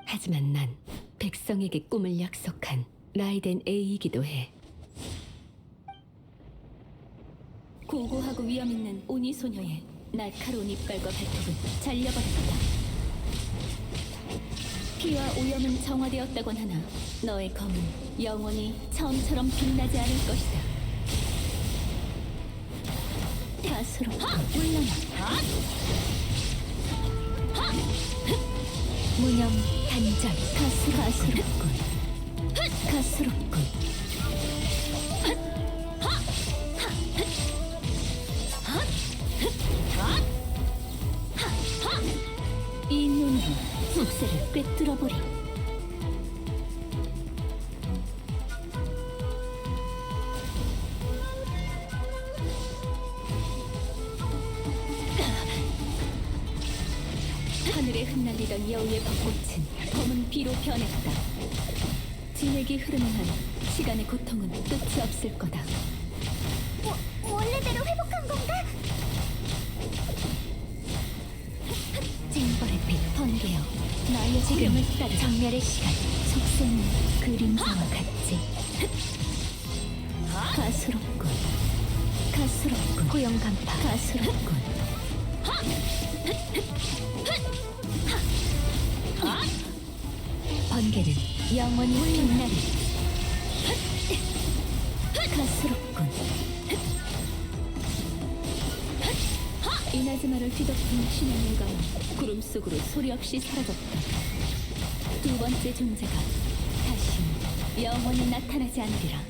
하지만 난 백성에게 꿈을 약속한 라이덴 A이기도 해. 고고하고 위험 있는 오니 소녀의 날카로운 이빨과 발톱은 잘려버렸다. 피와 오염은 정화되었다곤 하나 너의 검은 영원히 처음처럼 빛나지 않을 것이다. 다수로 물러나. 무념 단절. 가수롭군. 가수롭군. 이 눈으로 속세를 꿰뚫어보리. 하늘에 흩날리던 여우의 벚꽃은 검은 비로 변했다. 진액이 흐르는 한 시간의 고통은 끝이 없을 거다. 원래대로 회복한 건가? 징벌의 빛 번개여 나의 지름을 따라 정멸의 시간. 속세는 그림자와 같지. 가수롭군. 가수롭군. 고용간파. 가수롭군. 번개는 영원히 빛나리. 가수롭군. 이나즈마를 뒤덮은 신의 물감은 구름 속으로 소리 없이 사라졌다. 두 번째 존재가 다시 영원히 나타나지 않으리라.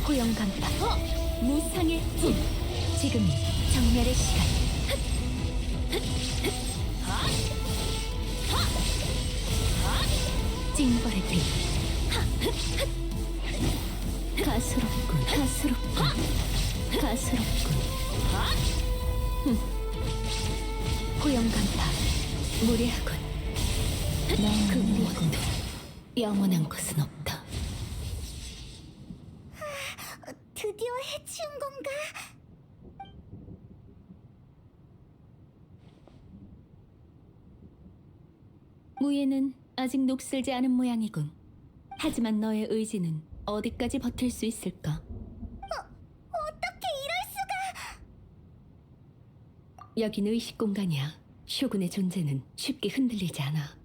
고용간파. 무상의 진. 지금이 정멸의 시간. 징벌의 빛. 가스롭군, 가스롭군, 가스롭군. 호영간파, 무례하군. 그 무엇도 영원한 것은 없다. 드디어 해치운 건가? 무예는 아직 녹슬지 않은 모양이군. 하지만 너의 의지는 어디까지 버틸 수 있을까? 어떻게 이럴 수가? 여긴 의식 공간이야. 쇼군의 존재는 쉽게 흔들리지 않아.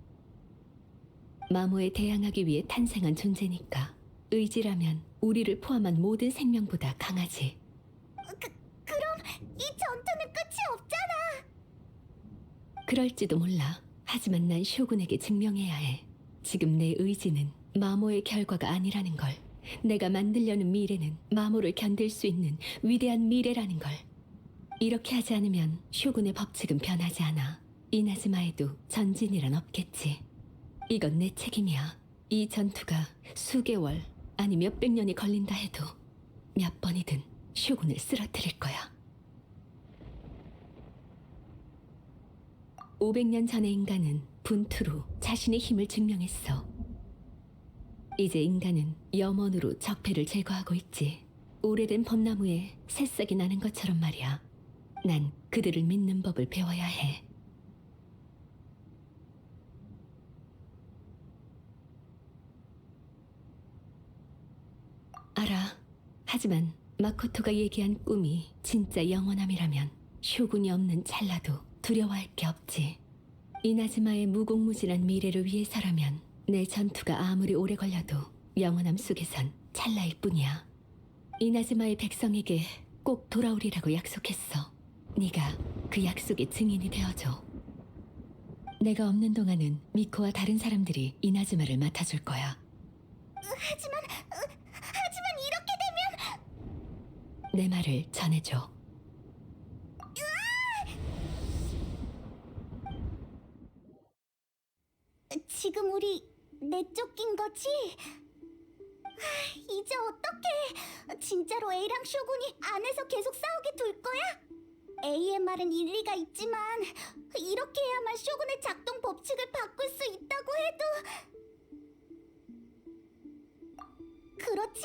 마모에 대항하기 위해 탄생한 존재니까. 의지라면 우리를 포함한 모든 생명보다 강하지. 그럼 이 전투는 끝이 없잖아. 그럴지도 몰라. 하지만 난 쇼군에게 증명해야 해. 지금 내 의지는 마모의 결과가 아니라는 걸. 내가 만들려는 미래는 마모를 견딜 수 있는 위대한 미래라는 걸. 이렇게 하지 않으면 쇼군의 법칙은 변하지 않아. 이나즈마에도 전진이란 없겠지. 이건 내 책임이야. 이 전투가 수개월 아니 몇백 년이 걸린다 해도 몇 번이든 쇼군을 쓰러뜨릴 거야. 500년 전의 인간은 분투로 자신의 힘을 증명했어. 이제 인간은 염원으로 적폐를 제거하고 있지. 오래된 벚나무에 새싹이 나는 것처럼 말이야. 난 그들을 믿는 법을 배워야 해. 알아. 하지만 마코토가 얘기한 꿈이 진짜 영원함이라면 쇼군이 없는 찰나도 두려워할 게 없지. 이나즈마의 무궁무진한 미래를 위해서라면 내 전투가 아무리 오래 걸려도 영원함 속에선 찰나일 뿐이야. 이나즈마의 백성에게 꼭 돌아오리라고 약속했어. 네가 그 약속의 증인이 되어줘. 내가 없는 동안은 미코와 다른 사람들이 이나즈마를 맡아줄 거야. 하지만 이렇게 되면 내 말을 전해줘. 지금 우리 내쫓긴 거지? 이제 어떡해? 진짜로 A랑 쇼군이 안에서 계속 싸우게 둘 거야? A의 말은 일리가 있지만 이렇게 해야만 쇼군의 작동 법칙을 바꿀 수 있다고 해도 그렇지.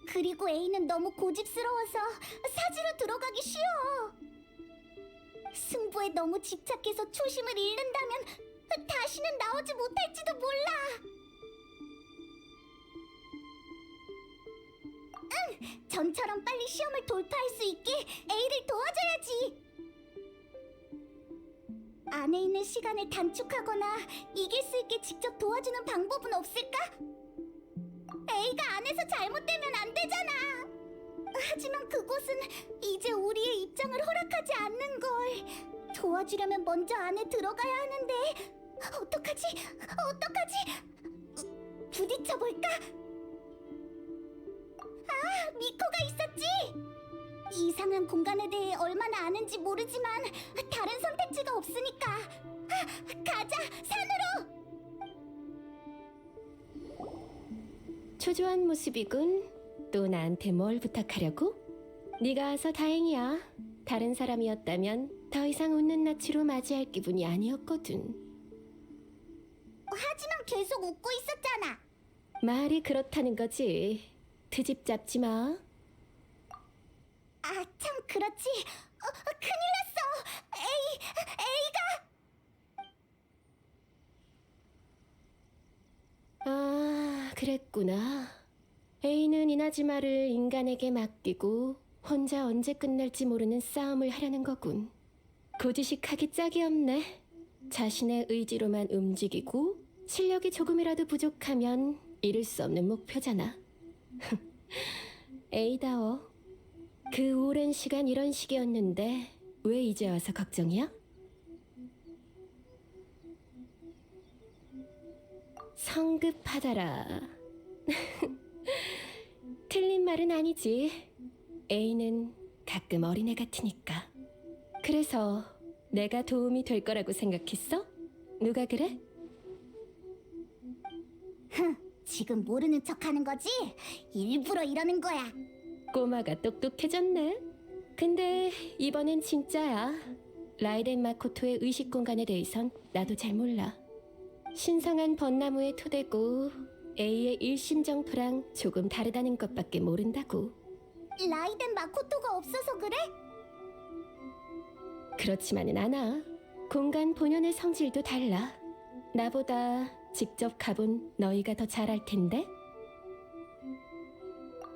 그리고 A는 너무 고집스러워서 사지로 들어가기 쉬워. 승부에 너무 집착해서 초심을 잃는다면 다시는 나오지 못할지도 몰라. 응, 전처럼 빨리 시험을 돌파할 수 있게 A를 도와줘야지. 안에 있는 시간을 단축하거나 이길 수 있게 직접 도와주는 방법은 없을까? A가 안에서 잘못되면 안 되잖아. 하지만 그곳은 이제 우리의 입장을 허락하지 않는 걸. 도와주려면 먼저 안에 들어가야 하는데 어떡하지? 부딪혀볼까? 아, 미코가 있었지? 이상한 공간에 대해 얼마나 아는지 모르지만 다른 선택지가 없으니까 가자, 산으로! 초조한 모습이군. 또 나한테 뭘 부탁하려고? 네가 와서 다행이야. 다른 사람이었다면 더 이상 웃는 낯으로 맞이할 기분이 아니었거든. 하지만 계속 웃고 있었잖아. 말이 그렇다는 거지. 트집 잡지 마. 아, 참 그렇지. 큰일 났어. A가 아, 그랬구나. A는 이나즈마를 인간에게 맡기고 혼자 언제 끝날지 모르는 싸움을 하려는 거군. 고지식하기 짝이 없네. 자신의 의지로만 움직이고 실력이 조금이라도 부족하면 이룰 수 없는 목표잖아. A다워. 그 오랜 시간 이런 식이었는데 왜 이제 와서 걱정이야? 성급하다라. 틀린 말은 아니지. A는 가끔 어린애 같으니까. 그래서 내가 도움이 될 거라고 생각했어? 누가 그래? 지금 모르는 척하는 거지? 일부러 이러는 거야. 꼬마가 똑똑해졌네. 근데 이번엔 진짜야. 라이덴 마코토의 의식 공간에 대해선 나도 잘 몰라. 신성한 벚나무의 토대고 A의 일심정토랑 조금 다르다는 것밖에 모른다고. 라이덴 마코토가 없어서 그래? 그렇지만은 않아. 공간 본연의 성질도 달라. 나보다 직접 가본 너희가 더 잘 알 텐데.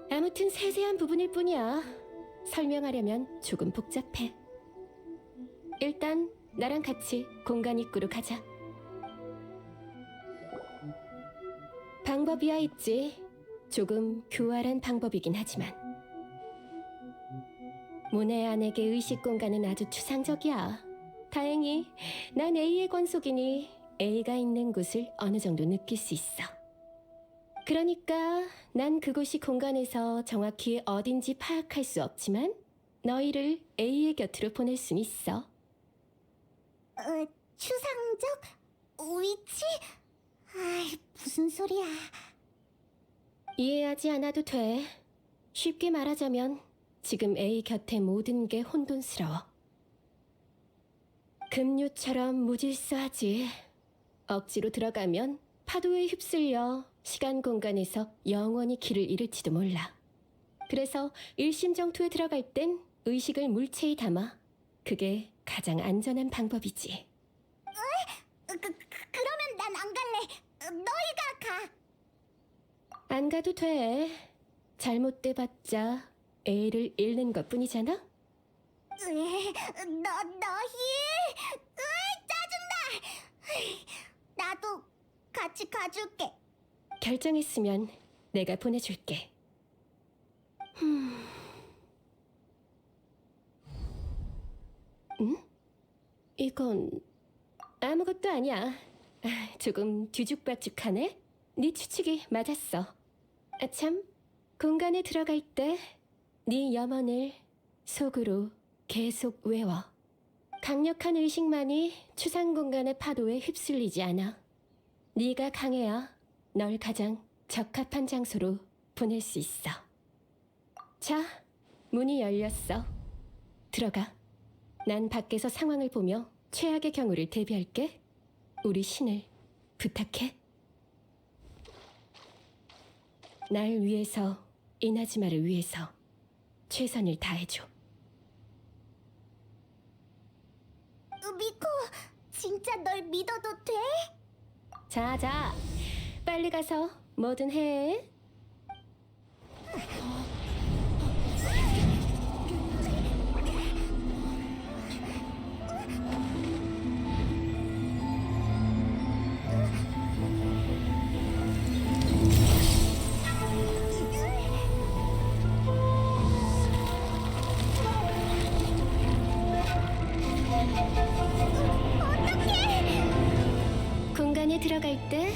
아무튼 세세한 부분일 뿐이야. 설명하려면 조금 복잡해. 일단 나랑 같이 공간 입구로 가자. 방법이야 있지. 조금 교활한 방법이긴 하지만. 모네 안에게 의식 공간은 아주 추상적이야. 다행히 난 A의 권속이니 A가 있는 곳을 어느 정도 느낄 수 있어. 그러니까 난 그곳이 공간에서 정확히 어딘지 파악할 수 없지만 너희를 A의 곁으로 보낼 순 있어. 추상적? 위치? 아이, 무슨 소리야. 이해하지 않아도 돼. 쉽게 말하자면 지금 A 곁의 모든 게 혼돈스러워. 급류처럼 무질서하지. 억지로 들어가면 파도에 휩쓸려 시간 공간에서 영원히 길을 잃을지도 몰라. 그래서 일심정토에 들어갈 땐 의식을 물체에 담아. 그게 가장 안전한 방법이지. 그러면 난 안 갈래. 너희가 가. 안 가도 돼. 잘못돼봤자 A를 잃는 것뿐이잖아. 너희? 짜증나. 나도 같이 가줄게. 결정했으면 내가 보내줄게. 응? 이건 아무것도 아니야. 조금 뒤죽박죽하네. 네 추측이 맞았어. 참, 공간에 들어갈 때 네 염원을 속으로 계속 외워. 강력한 의식만이 추상 공간의 파도에 휩쓸리지 않아. 네가 강해야 널 가장 적합한 장소로 보낼 수 있어. 자, 문이 열렸어. 들어가. 난 밖에서 상황을 보며 최악의 경우를 대비할게. 우리 신을 부탁해. 날 위해서, 이나즈마를 위해서 최선을 다해줘. 미코, 진짜 널 믿어도 돼? 자, 빨리 가서 뭐든 해. 공간에 들어갈 때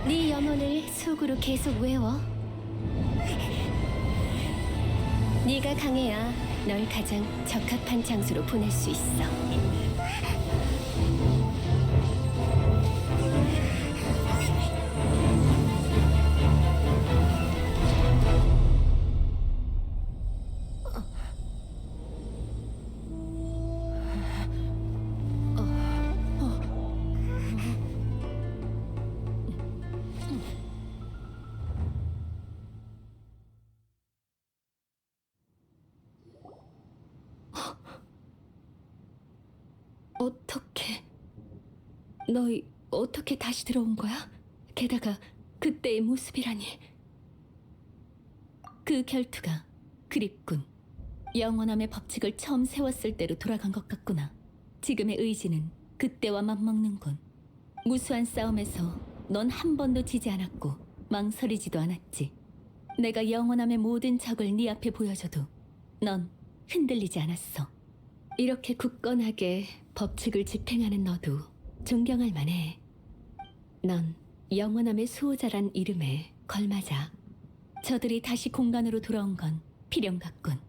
네 염원을 속으로 계속 외워. 네가 강해야 널 가장 적합한 장소로 보낼 수 있어. 어떻게? 너희 어떻게 다시 들어온 거야? 게다가 그때의 모습이라니. 그 결투가 그립군. 영원함의 법칙을 처음 세웠을 때로 돌아간 것 같구나. 지금의 의지는 그때와 맞먹는군. 무수한 싸움에서 넌 한 번도 지지 않았고 망설이지도 않았지. 내가 영원함의 모든 적을 네 앞에 보여줘도 넌 흔들리지 않았어. 이렇게 굳건하게 법칙을 집행하는 너도 존경할 만해. 넌 영원함의 수호자란 이름에 걸맞아. 저들이 다시 공간으로 돌아온 건 필연 같군.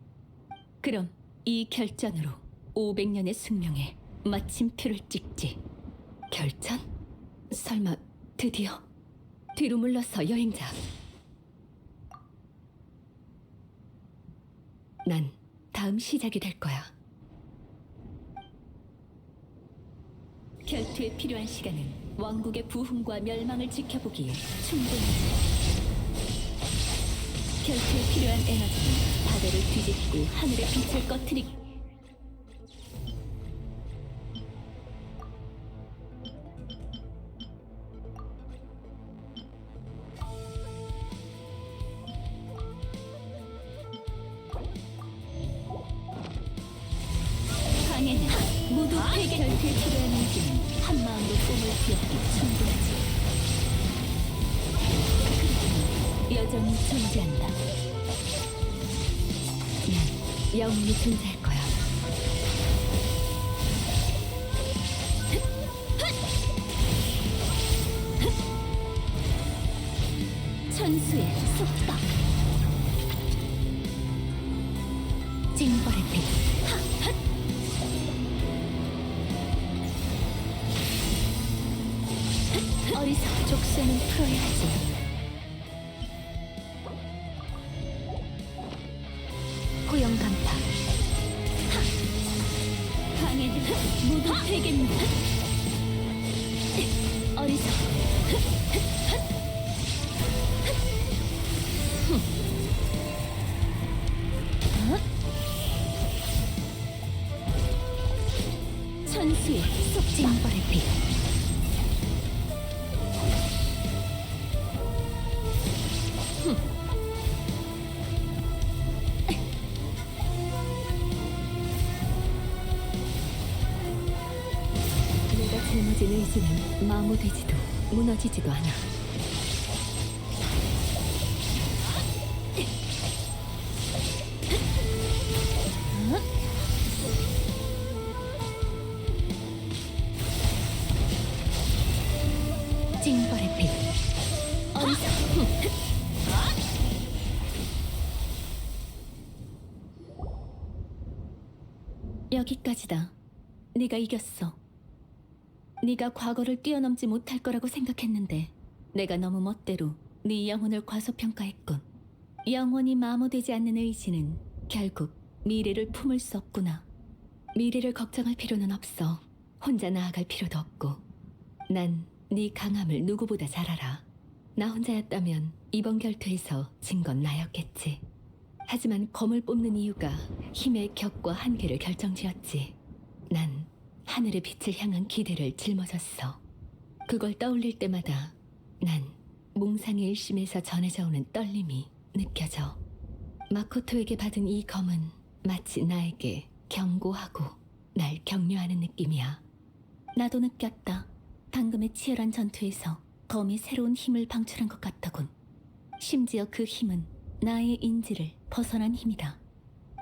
그럼 이 결전으로 500년의 숙명에 마침표를 찍지. 결전? 설마 드디어 뒤로 물러서 여행자. 난 다음 시작이 될 거야. 결투에 필요한 시간은 왕국의 부흥과 멸망을 지켜보기에 충분하지. 결투에 필요한 에너지는 바다를 뒤집고 하늘의 빛을 꺼트리. 방해는 모두 회개. 결투에 필요한 에너지는 한 마음으로 꿈을 피웠기 충분하지. 그리고 여전히 존재한다. 난 영원히 존재할 거야. 천수의 속박. 징벌의 빛. 어리석 족쇄는 풀어야 하지. 고용 간파. 방해는 모두 되겠노라. 어리석. 천수의 속징벌의 빛. 내가 짊어진 의지는 마모되지도 무너지지도 않아. 징벌의 빛. 어리석. 여기까지다. 네가 이겼어. 네가 과거를 뛰어넘지 못할 거라고 생각했는데 내가 너무 멋대로 네 영혼을 과소평가했군. 영원히 마모되지 않는 의지는 결국 미래를 품을 수 없구나. 미래를 걱정할 필요는 없어. 혼자 나아갈 필요도 없고. 난 네 강함을 누구보다 잘 알아. 나 혼자였다면 이번 결투에서 진 건 나였겠지. 하지만 검을 뽑는 이유가 힘의 격과 한계를 결정지었지. 난 하늘의 빛을 향한 기대를 짊어졌어. 그걸 떠올릴 때마다 난 몽상의 일심에서 전해져 오는 떨림이 느껴져. 마코토에게 받은 이 검은 마치 나에게 경고하고 날 격려하는 느낌이야. 나도 느꼈다. 방금의 치열한 전투에서 검이 새로운 힘을 방출한 것 같더군. 심지어 그 힘은 나의 인지를 벗어난 힘이다.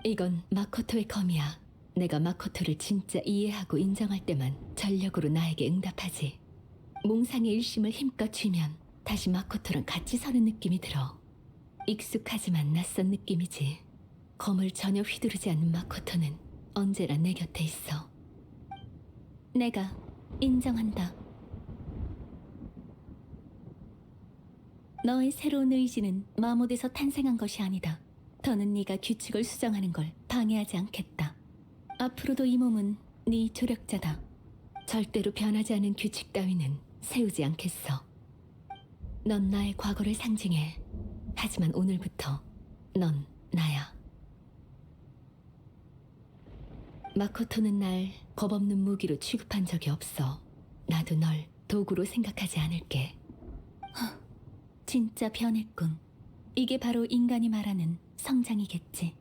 이건 마코토의 검이야. 내가 마코토를 진짜 이해하고 인정할 때만 전력으로 나에게 응답하지. 몽상의 일심을 힘껏 쥐면 다시 마코토랑 같이 서는 느낌이 들어. 익숙하지만 낯선 느낌이지. 검을 전혀 휘두르지 않는 마코토는 언제나 내 곁에 있어. 내가 인정한다. 너의 새로운 의지는 마모돼서 탄생한 것이 아니다. 더는 네가 규칙을 수정하는 걸 방해하지 않겠다. 앞으로도 이 몸은 네 조력자다. 절대로 변하지 않은 규칙 따위는 세우지 않겠어. 넌 나의 과거를 상징해. 하지만 오늘부터 넌 나야. 마코토는 날 겁없는 무기로 취급한 적이 없어. 나도 널 도구로 생각하지 않을게. 진짜 변했군. 이게 바로 인간이 말하는 성장이겠지.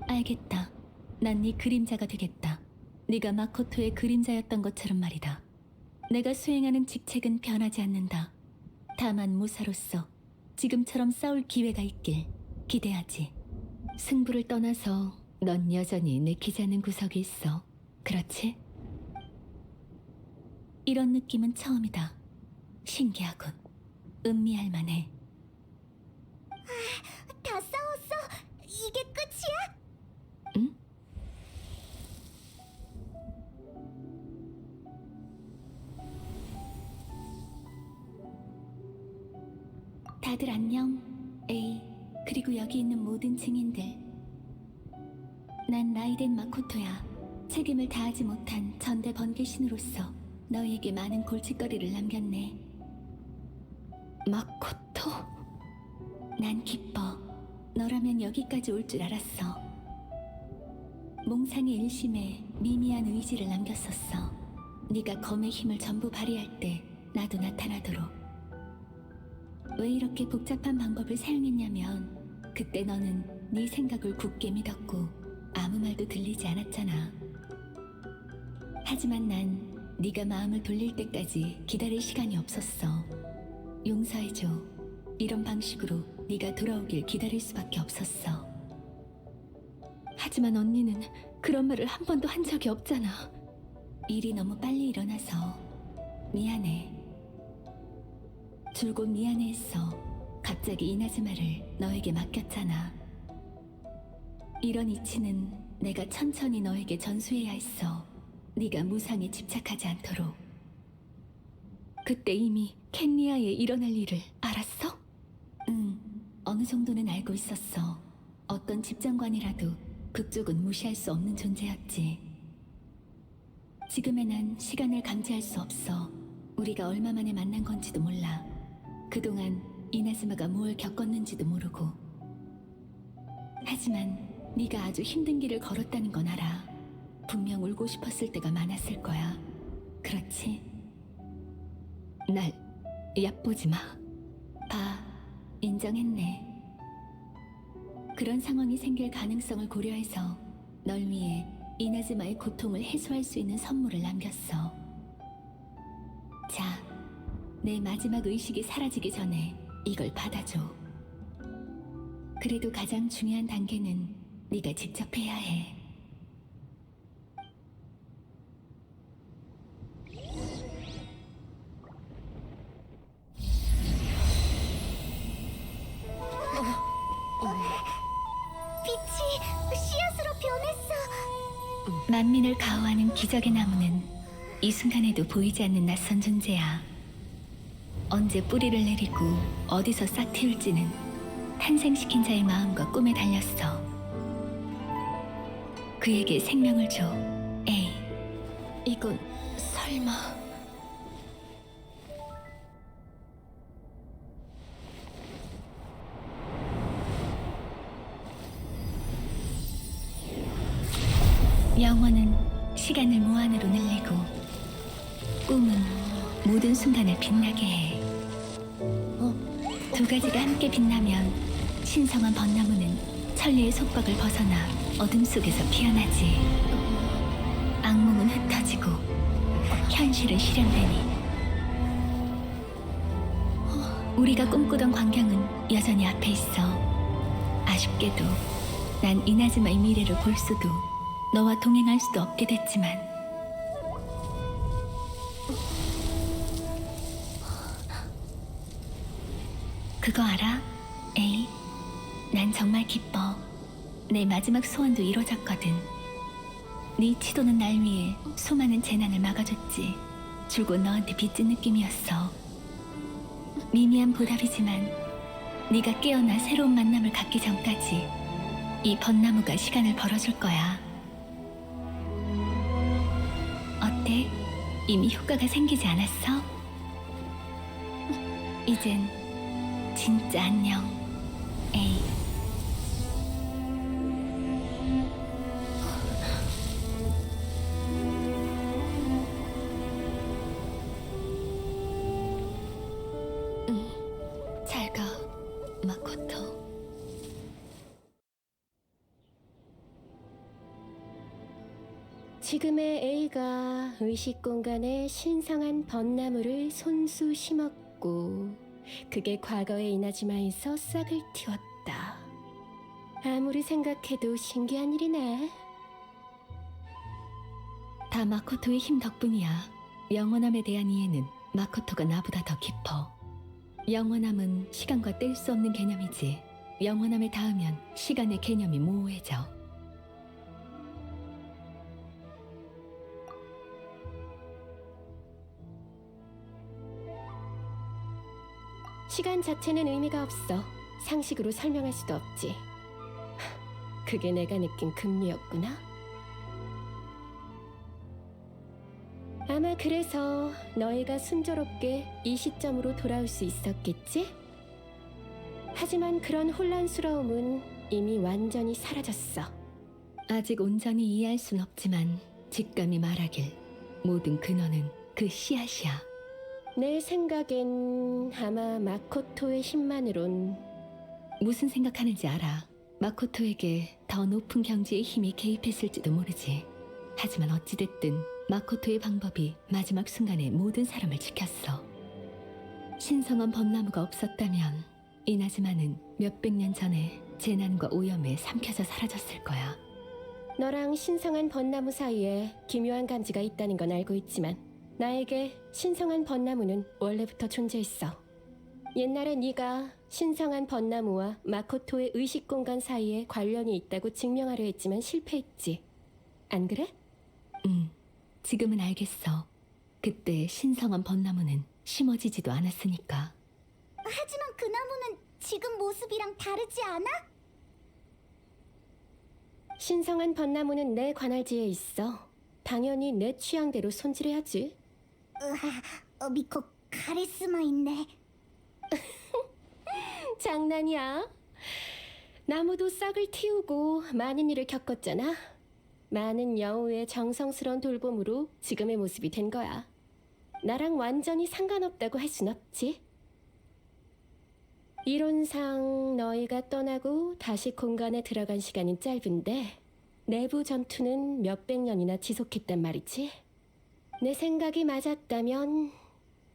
알겠다. 난 네 그림자가 되겠다. 네가 마코토의 그림자였던 것처럼 말이다. 내가 수행하는 직책은 변하지 않는다. 다만 무사로서 지금처럼 싸울 기회가 있길 기대하지. 승부를 떠나서 넌 여전히 내키지 않는 구석이 있어. 그렇지? 이런 느낌은 처음이다. 신기하군. 음미할 만해. 다 싸웠어? 이게 끝이야? 응? 다들 안녕. 에이, 그리고 여기 있는 모든 증인들. 난 라이덴 마코토야. 책임을 다하지 못한 전대 번개신으로서 너희에게 많은 골칫거리를 남겼네. 마코토? 난 기뻐. 너라면 여기까지 올 줄 알았어. 몽상의 일심에 미미한 의지를 남겼었어. 네가 검의 힘을 전부 발휘할 때 나도 나타나도록. 왜 이렇게 복잡한 방법을 사용했냐면 그때 너는 네 생각을 굳게 믿었고 아무 말도 들리지 않았잖아. 하지만 난 네가 마음을 돌릴 때까지 기다릴 시간이 없었어. 용서해줘. 이런 방식으로 네가 돌아오길 기다릴 수밖에 없었어. 하지만 언니는 그런 말을 한 번도 한 적이 없잖아. 일이 너무 빨리 일어나서 미안해. 줄곧 미안해했어. 갑자기 이나즈마를 너에게 맡겼잖아. 이런 이치는 내가 천천히 너에게 전수해야 했어. 네가 무상에 집착하지 않도록. 그때 이미 켄리아에 일어날 일을 알았어? 응, 어느 정도는 알고 있었어. 어떤 집정관이라도 그쪽은 무시할 수 없는 존재였지. 지금의 난 시간을 감지할 수 없어. 우리가 얼마 만에 만난 건지도 몰라. 그동안 이나즈마가 뭘 겪었는지도 모르고. 하지만 네가 아주 힘든 길을 걸었다는 건 알아. 분명 울고 싶었을 때가 많았을 거야. 그렇지? 날 얕보지 마. 봐, 인정했네. 그런 상황이 생길 가능성을 고려해서 널 위해 이나즈마의 고통을 해소할 수 있는 선물을 남겼어. 자, 내 마지막 의식이 사라지기 전에 이걸 받아줘. 그래도 가장 중요한 단계는 네가 직접 해야 해. 빛이 씨앗으로 변했어. 만민을 가호하는 기적의 나무는 이 순간에도 보이지 않는 낯선 존재야. 언제 뿌리를 내리고 어디서 싹 틔울지는 탄생시킨 자의 마음과 꿈에 달렸어. 그에게 생명을 줘. 에이, 이건 설마... 영혼은 시간을 무한으로 늘리고 꿈은 모든 순간을 빛나게 해. 두 가지가 함께 빛나면 신성한 벚나무는 천리의 속박을 벗어나 어둠 속에서 피어나지. 악몽은 흩어지고 현실은 실현되니 우리가 꿈꾸던 광경은 여전히 앞에 있어. 아쉽게도 난 이나즈마의 미래를 볼 수도 너와 동행할 수도 없게 됐지만 그거 알아? 에이, 난 정말 기뻐. 내 마지막 소원도 이루어졌거든. 네 치도는 날 위해 수많은 재난을 막아줬지. 줄곧 너한테 빚진 느낌이었어. 미미한 보답이지만 네가 깨어나 새로운 만남을 갖기 전까지 이 벚나무가 시간을 벌어줄 거야. 어때? 이미 효과가 생기지 않았어? 이젠 진짜 안녕, 에이. 잘 가, 마코토. 지금의 A가 의식 공간에 신성한 벚나무를 손수 심었고 그게 과거의 이나즈마에서 싹을 틔웠다. 아무리 생각해도 신기한 일이네. 다 마코토의 힘 덕분이야. 영원함에 대한 이해는 마코토가 나보다 더 깊어. 영원함은 시간과 뗄 수 없는 개념이지. 영원함에 닿으면 시간의 개념이 모호해져. 시간 자체는 의미가 없어. 상식으로 설명할 수도 없지. 그게 내가 느낀 급류였구나. 아마 그래서 너희가 순조롭게 이 시점으로 돌아올 수 있었겠지? 하지만 그런 혼란스러움은 이미 완전히 사라졌어. 아직 온전히 이해할 순 없지만 직감이 말하길 모든 근원은 그 씨앗이야. 내 생각엔 아마 마코토의 힘만으론 무슨 생각하는지 알아. 마코토에게 더 높은 경지의 힘이 개입했을지도 모르지. 하지만 어찌됐든 마코토의 방법이 마지막 순간에 모든 사람을 지켰어. 신성한 벚나무가 없었다면 이나즈마는 몇백 년 전에 재난과 오염에 삼켜져 사라졌을 거야. 너랑 신성한 벚나무 사이에 기묘한 감지가 있다는 건 알고 있지만 나에게 신성한 벚나무는 원래부터 존재했어. 옛날에 네가 신성한 벚나무와 마코토의 의식 공간 사이에 관련이 있다고 증명하려 했지만 실패했지. 안 그래? 지금은 알겠어. 그때 신성한 벚나무는 심어지지도 않았으니까. 하지만 그 나무는 지금 모습이랑 다르지 않아? 신성한 벚나무는 내 관할지에 있어. 당연히 내 취향대로 손질해야지. 미코 카리스마 있네. 장난이야. 나무도 싹을 틔우고 많은 일을 겪었잖아. 많은 여우의 정성스러운 돌봄으로 지금의 모습이 된 거야. 나랑 완전히 상관없다고 할 순 없지. 이론상 너희가 떠나고 다시 공간에 들어간 시간은 짧은데 내부 전투는 몇백 년이나 지속했단 말이지. 내 생각이 맞았다면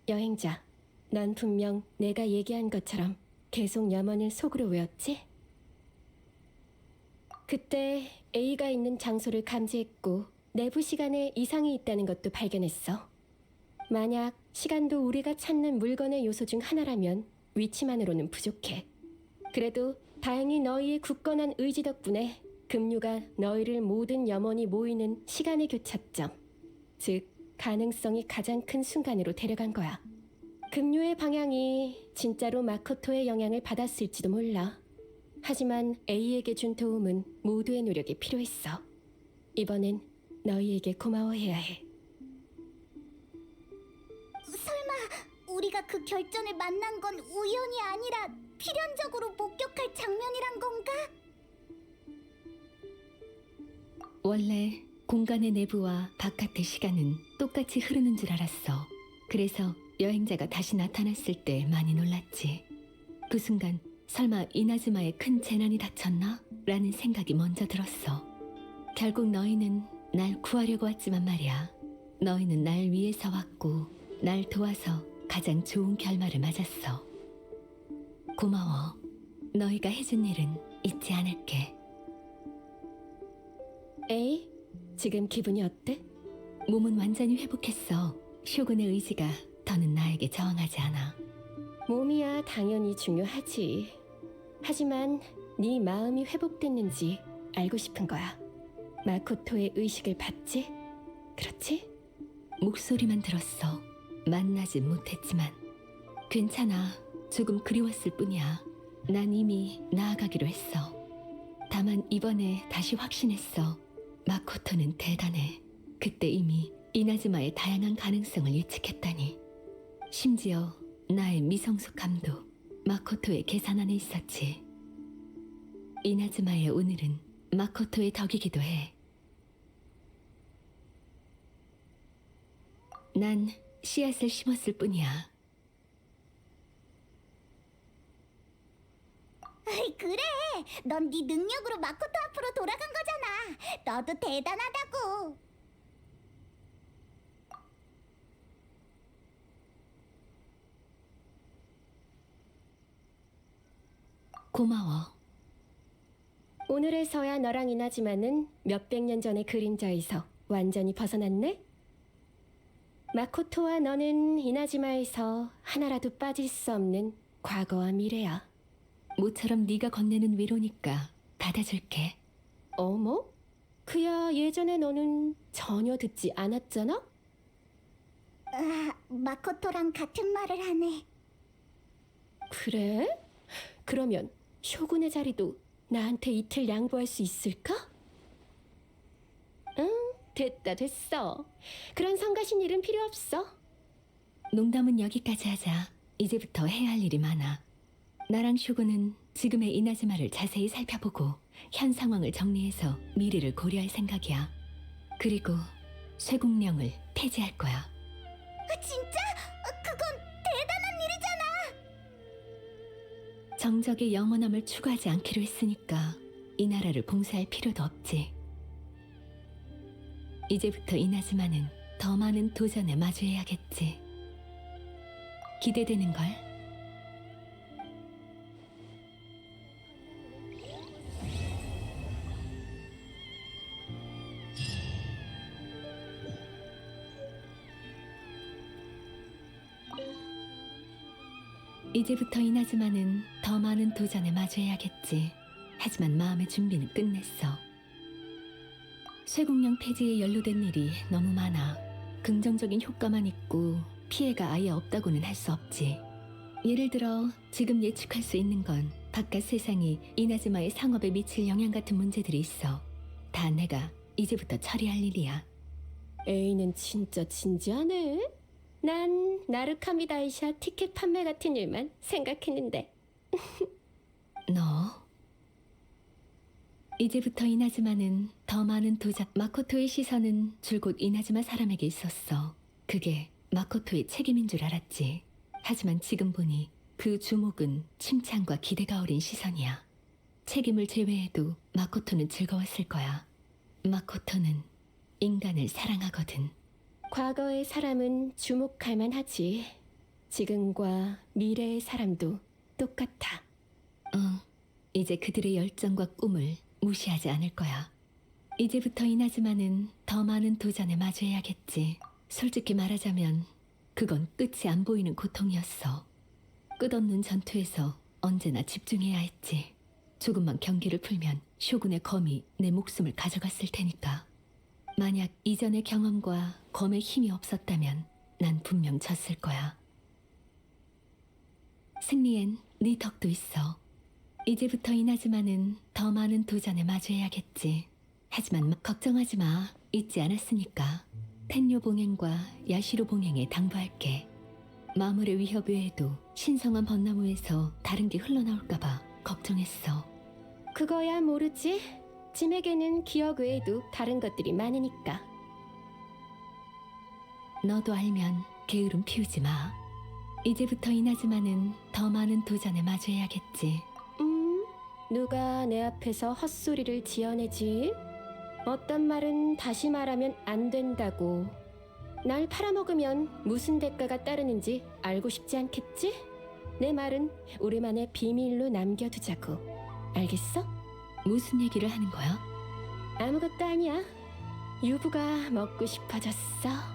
여행자, 넌 분명 내가 얘기한 것처럼 계속 염원을 속으로 외웠지? 그때 A가 있는 장소를 감지했고 내부 시간에 이상이 있다는 것도 발견했어. 만약 시간도 우리가 찾는 물건의 요소 중 하나라면 위치만으로는 부족해. 그래도 다행히 너희의 굳건한 의지 덕분에 급류가 너희를 모든 염원이 모이는 시간의 교차점, 즉 가능성이 가장 큰 순간으로 데려간 거야. 급류의 방향이 진짜로 마코토의 영향을 받았을지도 몰라. 하지만 A에게 준 도움은 모두의 노력이 필요했어. 이번엔 너희에게 고마워해야 해. 설마 우리가 그 결전을 만난 건 우연이 아니라 필연적으로 목격할 장면이란 건가? 원래 공간의 내부와 바깥의 시간은 똑같이 흐르는 줄 알았어. 그래서 여행자가 다시 나타났을 때 많이 놀랐지. 그 순간 설마 이나즈마에 큰 재난이 닥쳤나? 라는 생각이 먼저 들었어. 결국 너희는 날 구하려고 왔지만 말이야. 너희는 날 위해서 왔고 날 도와서 가장 좋은 결말을 맞았어. 고마워. 너희가 해준 일은 잊지 않을게. 에이, 지금 기분이 어때? 몸은 완전히 회복했어. 쇼군의 의지가 더는 나에게 저항하지 않아. 몸이야 당연히 중요하지. 하지만 네 마음이 회복됐는지 알고 싶은 거야. 마코토의 의식을 받지? 그렇지? 목소리만 들었어. 만나진 못했지만. 괜찮아. 조금 그리웠을 뿐이야. 난 이미 나아가기로 했어. 다만 이번에 다시 확신했어. 마코토는 대단해. 그때 이미 이나즈마의 다양한 가능성을 예측했다니. 심지어 나의 미성숙함도 마코토의 계산 안에 있었지. 이나즈마의 오늘은 마코토의 덕이기도 해. 난 씨앗을 심었을 뿐이야. 그래, 넌 네 능력으로 마코토 앞으로 돌아간 거잖아. 너도 대단하다고. 고마워. 오늘에서야 너랑 이나지마는 몇백 년 전의 그림자에서 완전히 벗어났네? 마코토와 너는 이나지마에서 하나라도 빠질 수 없는 과거와 미래야. 모처럼 네가 건네는 위로니까 받아줄게. 어머? 그야 예전에 너는 전혀 듣지 않았잖아? 마코토랑 같은 말을 하네. 그래? 그러면 쇼군의 자리도 나한테 이틀 양보할 수 있을까? 응, 됐어. 그런 성가신 일은 필요 없어. 농담은 여기까지 하자. 이제부터 해야 할 일이 많아. 나랑 쇼군은 지금의 이나즈마를 자세히 살펴보고 현 상황을 정리해서 미래를 고려할 생각이야. 그리고 쇠국령을 폐지할 거야. 진짜? 그건 대단한 일이잖아. 정적의 영원함을 추구하지 않기로 했으니까 이 나라를 봉쇄할 필요도 없지. 이제부터 이나즈마는 더 많은 도전에 마주해야겠지. 기대되는걸? 이제부터 이나즈마는 더 많은 도전에 마주해야겠지. 하지만 마음의 준비는 끝냈어. 쇠국령 폐지에 연루된 일이 너무 많아. 긍정적인 효과만 있고 피해가 아예 없다고는 할 수 없지. 예를 들어 지금 예측할 수 있는 건 바깥 세상이 이나즈마의 상업에 미칠 영향 같은 문제들이 있어. 다 내가 이제부터 처리할 일이야. A는 진짜 진지하네. 난 나루카미 다이샤 티켓 판매 같은 일만 생각했는데. 너 이제부터 이나즈마는 더 많은 도전. 마코토의 시선은 줄곧 이나즈마 사람에게 있었어. 그게 마코토의 책임인 줄 알았지. 하지만 지금 보니 그 주목은 칭찬과 기대가 어린 시선이야. 책임을 제외해도 마코토는 즐거웠을 거야. 마코토는 인간을 사랑하거든. 과거의 사람은 주목할 만하지. 지금과 미래의 사람도 똑같아. 이제 그들의 열정과 꿈을 무시하지 않을 거야. 이제부터 이나즈마는 더 많은 도전에 마주해야겠지. 솔직히 말하자면 그건 끝이 안 보이는 고통이었어. 끝없는 전투에서 언제나 집중해야 했지. 조금만 경기를 풀면 쇼군의 검이 내 목숨을 가져갔을 테니까. 만약 이전의 경험과 검의 힘이 없었다면 난 분명 졌을 거야. 승리엔 네 덕도 있어. 이제부터 이나즈마는 더 많은 도전에 마주해야겠지. 하지만 걱정하지 마. 잊지 않았으니까. 텐요 봉행과 야시로 봉행에 당부할게. 마물의 위협 외에도 신성한 벚나무에서 다른 게 흘러나올까봐 걱정했어. 그거야 모르지. 짐에게는 기억 외에도 다른 것들이 많으니까. 너도 알면 게으름 피우지 마. 이제부터 이나즈마는 더 많은 도전에 마주해야겠지. 누가 내 앞에서 헛소리를 지어내지? 어떤 말은 다시 말하면 안 된다고. 날 팔아먹으면 무슨 대가가 따르는지 알고 싶지 않겠지? 내 말은 우리만의 비밀로 남겨두자고. 알겠어? 무슨 얘기를 하는 거야? 아무것도 아니야. 유부가 먹고 싶어졌어.